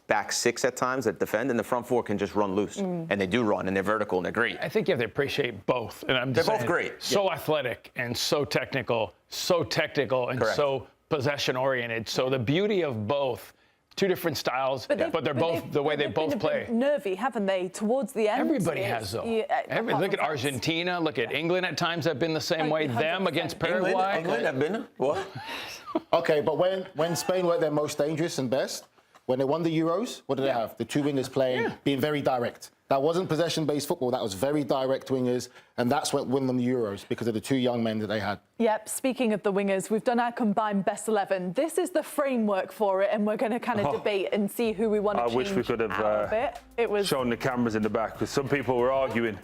back 6 at times that defend, and the front 4 can just run loose. And they do run, and they're vertical, and they're great. I think you have to appreciate both. And they're both great. So athletic and so technical, and so possession-oriented. So the beauty of both. 2 different styles, but they're both the way they both play. Nervy, haven't they? Towards the end, everybody has though. Look at Argentina. Look at England. At times have been the same way. Them against Paraguay. England have been what? Okay, but when Spain were at their most dangerous and best, when they won the Euros, what did they have? The 2 wingers playing, being very direct. That wasn't possession-based football. That was very direct wingers, and that's what won them the Euros because of the 2 young men that they had. Yep. Speaking of the wingers, we've done our combined best 11. This is the framework for it, and we're going to kind of debate and see who we want to change. I wish we could have shown the cameras in the back because some people were arguing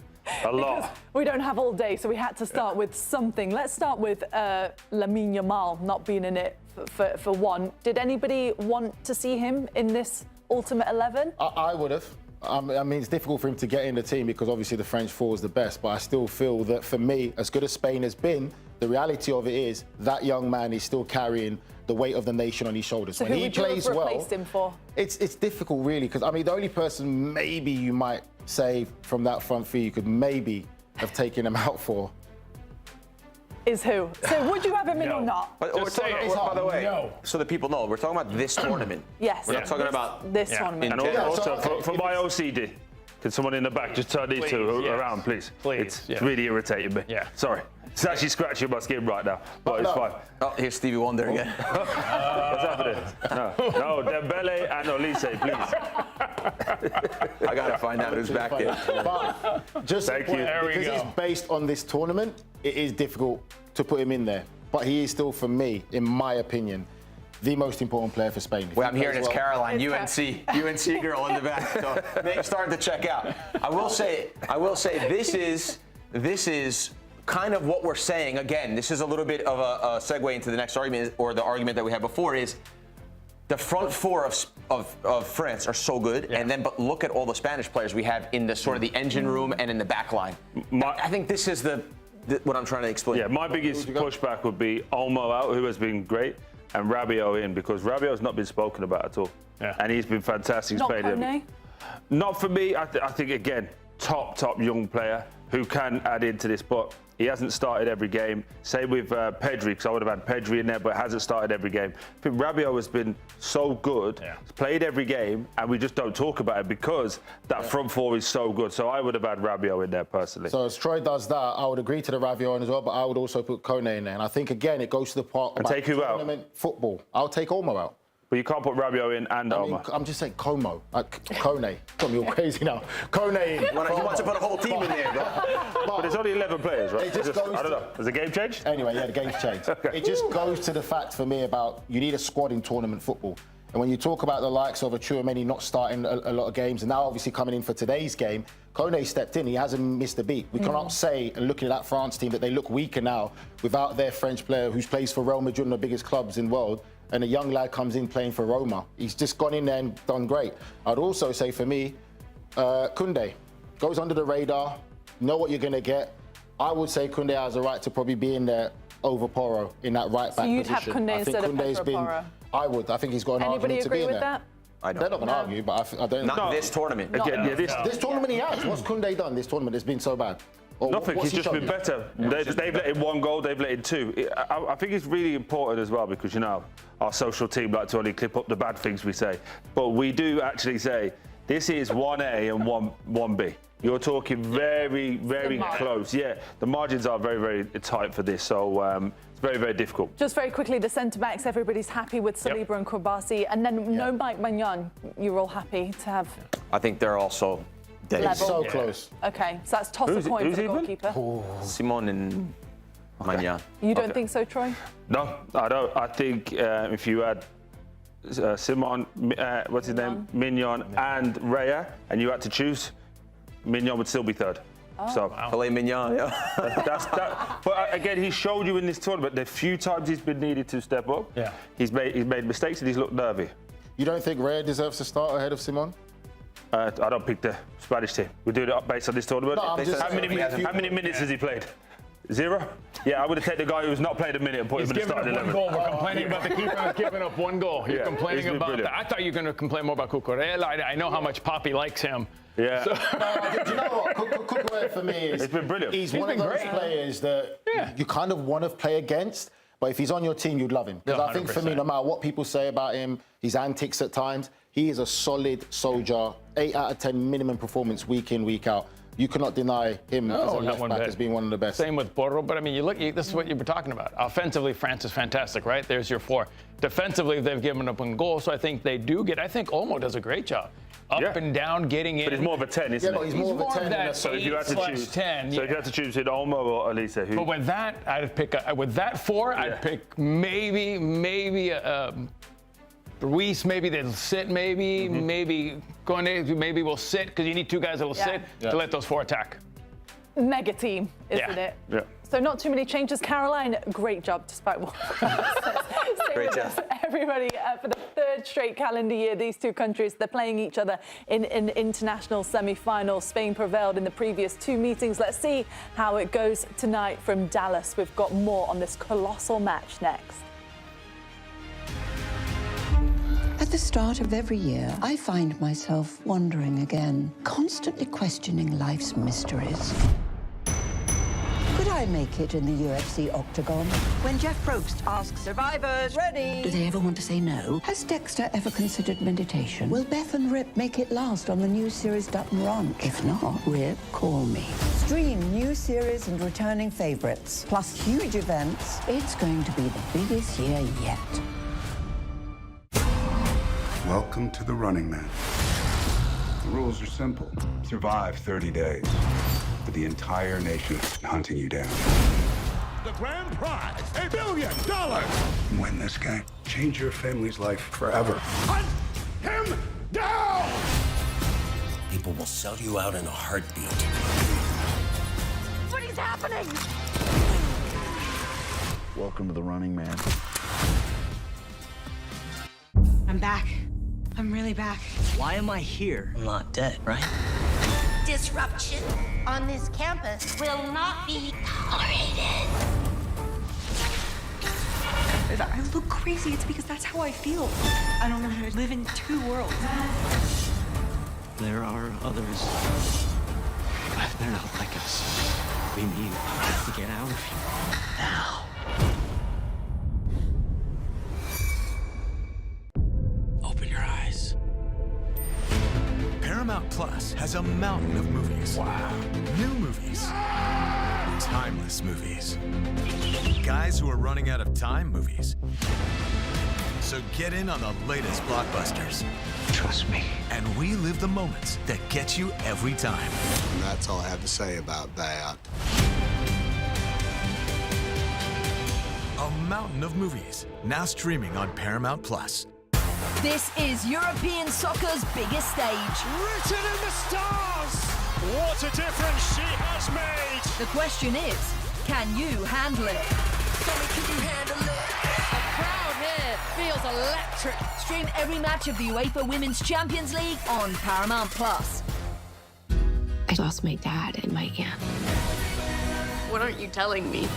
a lot. We don't have all day, so we had to start with something. Let's start with Lamine Yamal not being in it for one. Did anybody want to see him in this ultimate 11? I would have. I mean, it's difficult for him to get in the team because obviously the French 4 is the best, but I still feel that for me, as good as Spain has been, the reality of it is that young man is still carrying the weight of the nation on his shoulders. So when he plays well, replaced him for? It's difficult really because I mean the only person maybe you might say from that front 3 you could maybe have taken him out for is who? So would you have him in or not? But by the way, so that people know, we're talking about this tournament. Yes. We're not talking about this tournament. And also, for my OCD, can someone in the back just turn these 2 around, please? It's really irritating me. Yeah. Sorry. It's actually scratching my skin right now, but it's fine. Oh, here's Stevie Wonder again. What's happening? No, Dembele and Olise, please. I got to find out who's back there. But just because it's based on this tournament, it is difficult to put him in there. But he is still, for me, in my opinion, the most important player for Spain. Well, I'm hearing it's Caroline, UNC girl in the back. So they're starting to check out. I will say, this is kind of what we're saying. Again, this is a little bit of a segue into the next argument, or the argument that we had before is the front four of France are so good, but look at all the Spanish players we have in the sort of the engine room and in the back line. I think this is what I'm trying to explain. Yeah, my biggest pushback would be Olmo out, who has been great, and Rabiot in, because Rabiot's not been spoken about at all. Yeah. And he's been fantastic. Not Kone? Not for me. I think, again, top young player who can add into this, but he hasn't started every game. Same with Pedri, because I would have had Pedri in there, but hasn't started every game. I think Rabiot has been so good, he's played every game, and we just don't talk about it because that front four is so good. So I would have had Rabiot in there personally. So as Troy does that, I would agree to the Rabiot in as well, but I would also put Kone in there. And I think, again, it goes to the part about take who out? Football. I'll take Olmo out. But you can't put Rabiot in and Olmo. I'm just saying Kone. Got me all crazy now. Kone in. He wants to put a whole team in there, bro. But there's only 11 players, right? I don't know. Has the game changed? Anyway, yeah, the game's changed. Okay. It just goes to the fact for me about you need a squad in tournament football. And when you talk about the likes of a Tchouaméni not starting a lot of games, and now obviously coming in for today's game, Kone stepped in. He hasn't missed a beat. We cannot say, and looking at that France team, that they look weaker now without their French player who plays for Real Madrid, one of the biggest clubs in the world, and a young lad comes in playing for Roma. He's just gone in there and done great. I'd also say for me, Koundé goes under the radar, know what you're going to get. I would say Koundé has a right to probably be in there over Porro in that right back position. So you'd have Koundé instead of Pedro Porro? I would. I think he's got an argument to be in there. Anybody agree with that? They're not going to argue, but I don't. Not this tournament. Again, this tournament he has. What's Koundé done this tournament? It's been so bad. Nothing. He's just been better. They've let in one goal. They've let in two. I think it's really important as well because, you know, our social team like to only clip up the bad things we say. But we do actually say this is 1A and 1B. You're talking very, very close. Yeah, the margins are very, very tight for this. So it's very, very difficult. Just very quickly, the centre-backs, everybody's happy with Saliba and Kourbasi. And then no Mike Maignan. You're all happy to have... I think they're also... It's so close. Okay, so that's toss a coin for the goalkeeper. Simon and Maignan. You don't think so, Troy? No, I don't. I think if you had Simon, what's his name, Mignon and Raya, and you had to choose, Mignon would still be third. Oh. So Filet Mignon, But again, he showed you in this tournament the few times he's been needed to step up. Yeah. He's made mistakes and he's looked nervy. You don't think Raya deserves to start ahead of Simon? I don't pick the Spanish team. We do it based on this tournament. No, how many minutes has he played? 0? Yeah, I would have taken the guy who's not played a minute and put him in the starting 11. We're complaining about the keeper giving up one goal. You're complaining about brilliant. that. I thought you were going to complain more about Cucurella. I know how much Poppy likes him. Yeah. So, do you know what? Cucurella for me is... It's been brilliant. He's one of those players that you kind of want to play against, but if he's on your team, you'd love him. Because I think for me, no matter what people say about him, his antics at times, he is a solid soldier, 8 out of 10 minimum performance week in, week out. You cannot deny him as a left back as being one of the best. Same with Porro, but I mean, this is what you were talking about. Offensively, France is fantastic, right? There's your 4. Defensively, they've given up one goal, so I think they do get. I think Olmo does a great job. Up and down, getting in. But he's more of a 10, isn't he? But he's more of a 10. So if you had to choose 10, so if you had to choose in Olmo or Elisa, who? But with that, I'd pick. With that 4, I'd pick maybe Ruiz, maybe they'll sit, maybe Kone, maybe will sit, because you need 2 guys that will sit to let those 4 attack. Mega team, isn't it? Yeah. So not too many changes. Caroline, great job, despite what Great job. Everybody, for the 3rd straight calendar year, these 2 countries, they're playing each other in international semi-finals. Spain prevailed in the previous 2 meetings. Let's see how it goes tonight from Dallas. We've got more on this colossal match next. At the start of every year, I find myself wondering again, constantly questioning life's mysteries. Could I make it in the UFC octagon? When Jeff Probst asks survivors, ready? Do they ever want to say no? Has Dexter ever considered meditation? Will Beth and Rip make it last on the new series Dutton Ranch? If not, Rip, call me. Stream new series and returning favorites, plus huge events. It's going to be the biggest year yet. Welcome to the Running Man. The rules are simple. Survive 30 days, but the entire nation is hunting you down. The grand prize, $1 billion. Win this game. Change your family's life forever. Hunt him down! People will sell you out in a heartbeat. What is happening? Welcome to the Running Man. I'm back. I'm really back. Why am I here? I'm not dead, right? Disruption on this campus will not be tolerated. If I look crazy, it's because that's how I feel. I don't know how to live in two worlds. There are others. But they're not like us. We need to get out of here now. Open your eyes. Paramount Plus has a mountain of movies. Wow. New movies. Timeless movies. Guys who are running out of time movies. So get in on the latest blockbusters. Trust me. And relive the moments that get you every time. And that's all I have to say about that. A mountain of movies, now streaming on Paramount Plus. This is European soccer's biggest stage. Written in the stars! What a difference she has made! The question is, can you handle it? Can you handle it? The crowd here feels electric. Stream every match of the UEFA Women's Champions League on Paramount Plus. I lost my dad and my aunt. What aren't you telling me?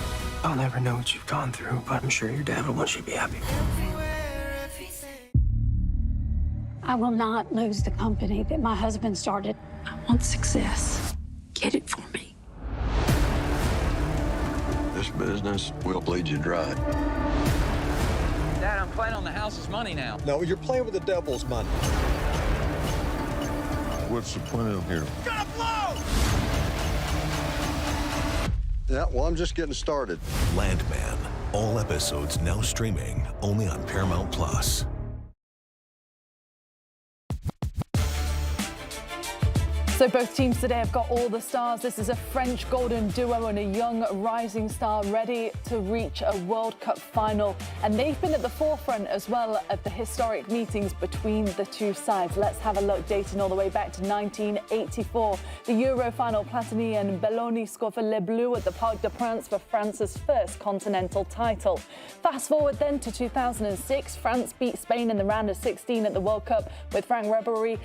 I'll never know what you've gone through, but I'm sure your dad will want you to be happy. I will not lose the company that my husband started. I want success. Get it for me. This business will bleed you dry. Dad, I'm playing on the house's money now. No, you're playing with the devil's money. What's the plan here? Gotta blow! Yeah, well, I'm just getting started. Landman. All episodes now streaming only on Paramount Plus. So both teams today have got all the stars. This is a French golden duo and a young rising star ready to reach a World Cup final. And they've been at the forefront as well of the historic meetings between the two sides. Let's have a look, dating all the way back to 1984. The Euro final, Platini and Belloni scored for Les Bleus at the Parc des Princes for France's first continental title. Fast forward then to 2006, France beat Spain in the round of 16 at the World Cup with Franck Ribéry,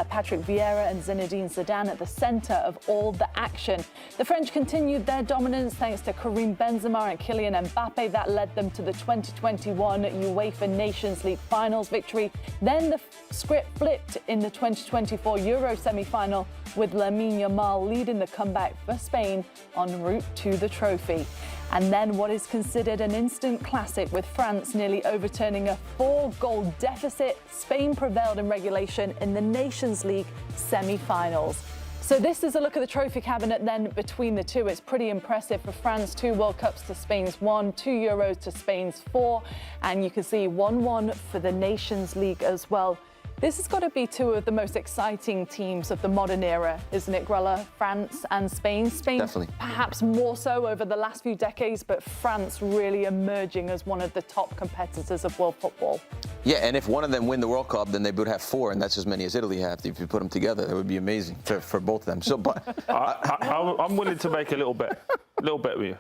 Patrick Vieira and Zinedine Zidane at the centre of all the action. The French continued their dominance thanks to Karim Benzema and Kylian Mbappé. That led them to the 2021 UEFA Nations League finals victory. Then the script flipped in the 2024 Euro semi-final with Lamine Yamal leading the comeback for Spain en route to the trophy. And then what is considered an instant classic with France nearly overturning a 4-goal deficit. Spain prevailed in regulation in the Nations League semi-finals. So this is a look at the trophy cabinet then between the two. It's pretty impressive for France. 2 World Cups to Spain's 1, 2 Euros to Spain's 4. And you can see 1-1 for the Nations League as well. This has got to be 2 of the most exciting teams of the modern era, isn't it, Grella? France and Spain. Spain Definitely. Perhaps more so over the last few decades, but France really emerging as one of the top competitors of world football. Yeah, and if one of them win the World Cup, then they would have 4, and that's as many as Italy have. If you put them together, that would be amazing for both of them. So, but I'm willing to make a little bet with you.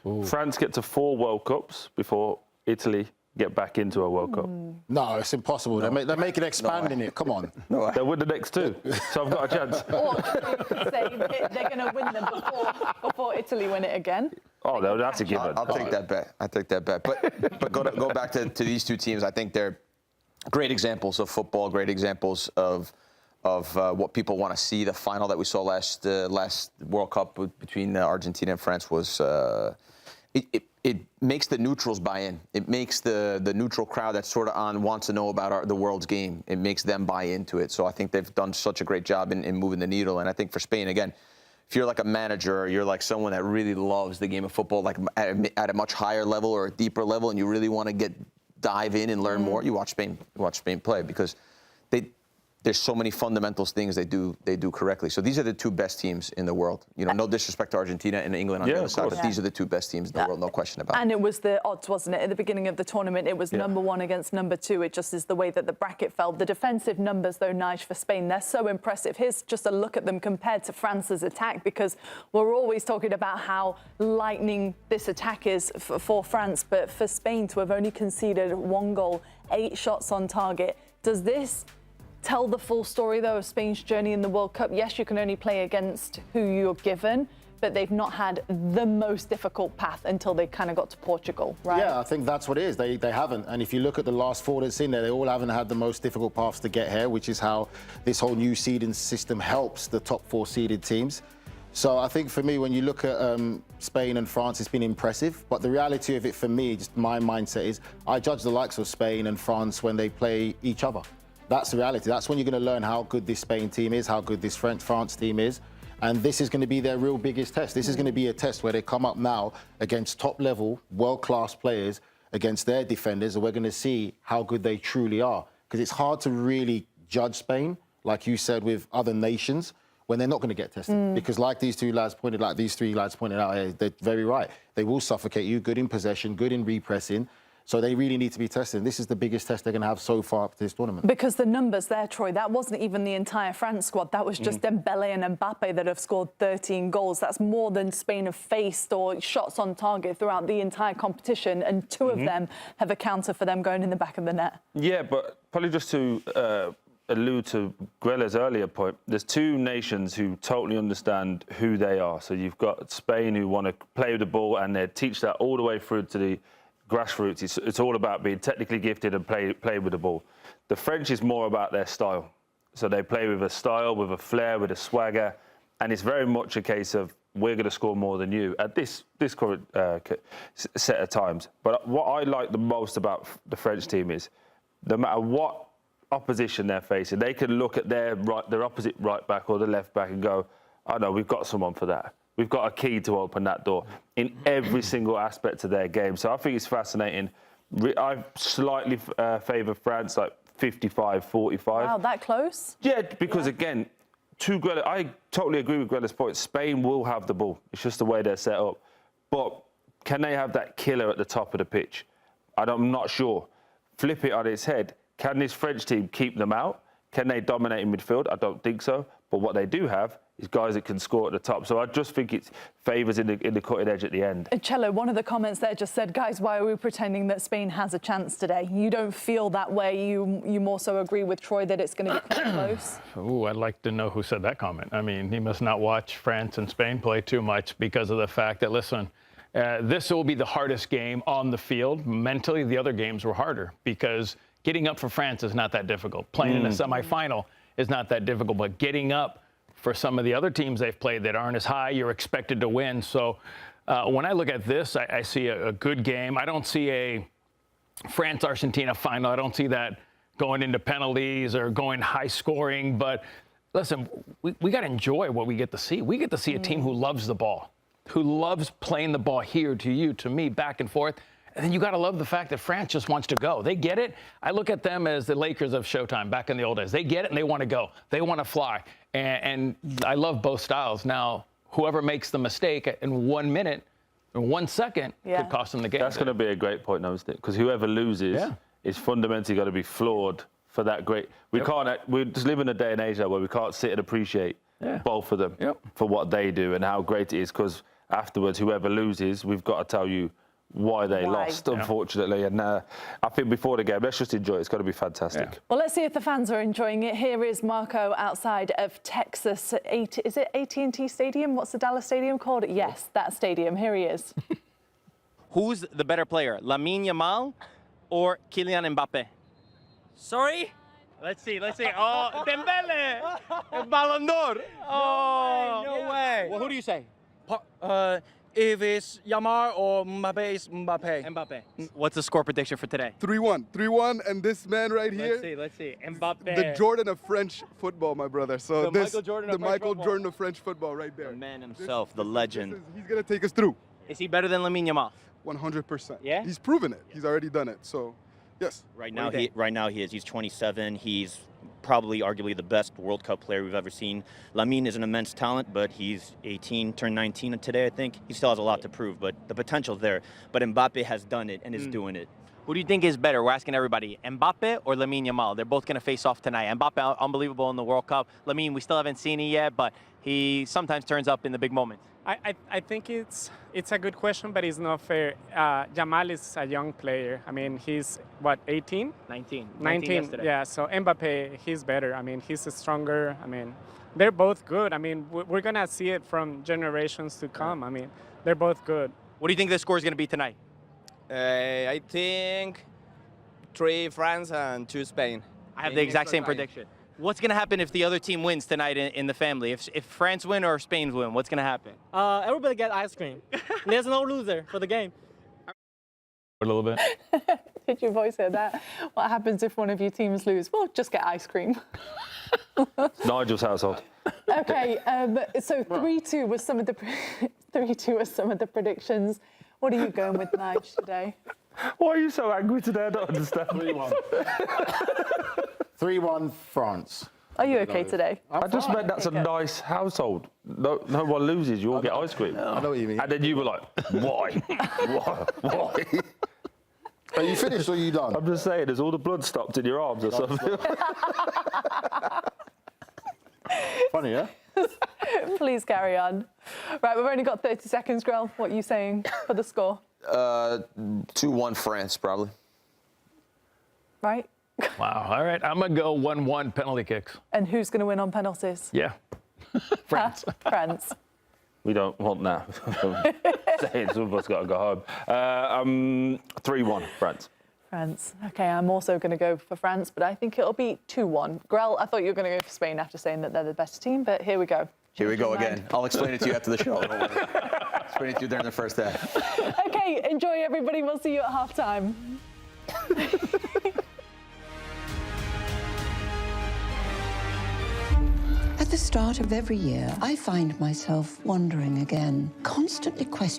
Ooh. France get to 4 World Cups before Italy get back into a World Cup. No, it's impossible. No. They're making expanding it. Come on. No, they'll win the next 2, so I've got a chance. Or say they're going to win them before Italy win it again. Oh, no, that's a given. I'll take that bet. I take that bet. But go back to these 2 teams. I think they're great examples of football, great examples of what people want to see. The final that we saw last World Cup between Argentina and France was. It makes the neutrals buy in. It makes the neutral crowd that sort of wants to know about the world's game. It makes them buy into it. So I think they've done such a great job in moving the needle. And I think for Spain, again, if you're like a manager or you're like someone that really loves the game of football, like at a much higher level or a deeper level, and you really want to dive in and learn more, you watch Spain play because there's so many fundamental things they do correctly. So these are the two best teams in the world. You know, no disrespect to Argentina and England on the other side, but these are the two best teams in the world, no question about it. And it was the odds, wasn't it? At the beginning of the tournament, it was number 1 against number 2. It just is the way that the bracket fell. The defensive numbers, though, Nige, for Spain, they're so impressive. Here's just a look at them compared to France's attack, because we're always talking about how lightning this attack is for France, but for Spain to have only conceded 1 goal, 8 shots on target, does this tell the full story, though, of Spain's journey in the World Cup? Yes, you can only play against who you're given, but they've not had the most difficult path until they kind of got to Portugal, right? Yeah, I think that's what it is. They haven't. And if you look at the last 4 that's in there, they all haven't had the most difficult paths to get here, which is how this whole new seeding system helps the top 4 seeded teams. So I think for me, when you look at Spain and France, it's been impressive. But the reality of it for me, just my mindset is, I judge the likes of Spain and France when they play each other. That's the reality. That's when you're going to learn how good this Spain team is, how good this France team is. And this is going to be their real biggest test. This is going to be a test where they come up now against top-level, world-class players, against their defenders, and we're going to see how good they truly are. Because it's hard to really judge Spain, like you said, with other nations, when they're not going to get tested. Because like these 3 lads pointed out, they're very right. They will suffocate you, good in possession, good in repressing. So they really need to be tested. This is the biggest test they're going to have so far up to this tournament. Because the numbers there, Troy, that wasn't even the entire France squad. That was just Dembele and Mbappé that have scored 13 goals. That's more than Spain have faced or shots on target throughout the entire competition, and 2 of them have accounted for them going in the back of the net. Yeah, but probably just to allude to Grella's earlier point, there's 2 nations who totally understand who they are. So you've got Spain, who want to play with the ball, and they teach that all the way through to the grassroots. It's all about being technically gifted and play with the ball. The French is more about their style. So they play with a style, with a flair, with a swagger, and it's very much a case of, we're going to score more than you at this current set of times. But what I like the most about the French team is, no matter what opposition they're facing, they can look at their opposite right back or the left back and go, oh no, we've got someone for that. We've got a key to open that door in every single aspect of their game. So I think it's fascinating. I slightly favour France, like 55-45. Wow, that close? Yeah, because again, to Grella, I totally agree with Grella's point. Spain will have the ball. It's just the way they're set up. But can they have that killer at the top of the pitch? I'm not sure. Flip it on its head. Can this French team keep them out? Can they dominate in midfield? I don't think so. But what they do have is guys that can score at the top. So I just think it favours in the cutting edge at the end. Cello, one of the comments there just said, guys, why are we pretending that Spain has a chance today? You don't feel that way. You more so agree with Troy that it's going to be quite close? Ooh, I'd like to know who said that comment. I mean, he must not watch France and Spain play too much, because of the fact that, listen, this will be the hardest game on the field. Mentally, the other games were harder, because getting up for France is not that difficult. Playing in a semifinal is not that difficult, but getting up for some of the other teams they've played that aren't as high, you're expected to win. So when I look at this, I see a good game. I don't see a France-Argentina final. I don't see that going into penalties or going high scoring. But listen, we got to enjoy what we get to see. We get to see a team who loves the ball, who loves playing the ball here to you, to me, back and forth. And then you got to love the fact that France just wants to go. They get it. I look at them as the Lakers of Showtime back in the old days. They get it and they want to go. They want to fly. And I love both styles. Now, whoever makes the mistake in 1 minute, in 1 second, could cost them the game. That's going to be a great point, though, isn't it? Because whoever loses is fundamentally going to be flawed for that great. We just live in a day and age now where we can't sit and appreciate both of them for what they do and how great it is. Because afterwards, whoever loses, we've got to tell you why they lost, unfortunately. And I think before the game, let's just enjoy it. It's going to be fantastic. Well, let's see if the fans are enjoying it. Here is Marco outside of Texas. Is it AT&T Stadium? What's the Dallas Stadium called? Yes, that stadium. Here he is. Who's the better player, Lamine Yamal or Kylian Mbappé? Sorry? Let's see. Oh, Dembele! Ballon d'Or! Oh, No way. Well, who do you say? If it's Yamal or Mbappé, it's Mbappé. Mbappé. What's the score prediction for today? 3-1. 3-1, and this man right here. Let's see. Mbappé. The Jordan of French football, my brother. So the this, Michael Jordan of French football right there. The man himself, the legend. He's going to take us through. Is he better than Lamine Yamal? 100%. Yeah? He's proven it. He's already done it. So, yes. Right now he is. He's 27. He's probably arguably the best World Cup player we've ever seen. Lamine is an immense talent, but he's 18, turned 19 today, I think. He still has a lot to prove, but the potential's there. But Mbappé has done it and is doing it. Who do you think is better? We're asking everybody. Mbappé or Lamine Yamal? They're both going to face off tonight. Mbappé, unbelievable in the World Cup. Lamine, we still haven't seen it yet, but he sometimes turns up in the big moments. I think it's a good question, but it's not fair. Yamal is a young player. I mean, he's, what, 18? 19 19, yeah. So Mbappé, he's better. I mean, he's stronger. I mean, they're both good. I mean, we're going to see it from generations to come. I mean, they're both good. What do you think the score is going to be tonight? I think 3 France and 2 Spain. I have the exact same prediction. What's going to happen if the other team wins tonight in the family? If France win or Spain win, what's going to happen? Everybody get ice cream. There's no loser for the game. A little bit. Did your voice hear that? What happens if one of your teams lose? Well, just get ice cream. Nigel's household. Okay, so 3-2 was some of the 3-2 was some of the predictions. What are you going with, Nigel, today? Why are you so angry today? I don't understand. 3-1. 3-1 France. Are you okay today? I just meant that's a nice household. No one loses, you all get ice cream. I know what you mean. And then you were like, why? Why? Are you finished or are you done? I'm just saying, has all the blood stopped in your arms or something? Funny, yeah? Please carry on. Right, we've only got 30 seconds, Grell. What are you saying for the score? 2-1 France, probably. Right? Wow. All right. I'm going to go 1-1 penalty kicks. And who's going to win on penalties? Yeah. France. France. We don't want that. Saying some of us got to go home. 3-1 France. France. Okay, I'm also going to go for France, but I think it'll be 2-1. Grell, I thought you were going to go for Spain after saying that they're the best team, but here we go. Here we go again. I'll explain it to you after the show. Don't worry. Explain it to you during the first half. Okay, enjoy, everybody. We'll see you at halftime. At the start of every year, I find myself wondering again, constantly questioning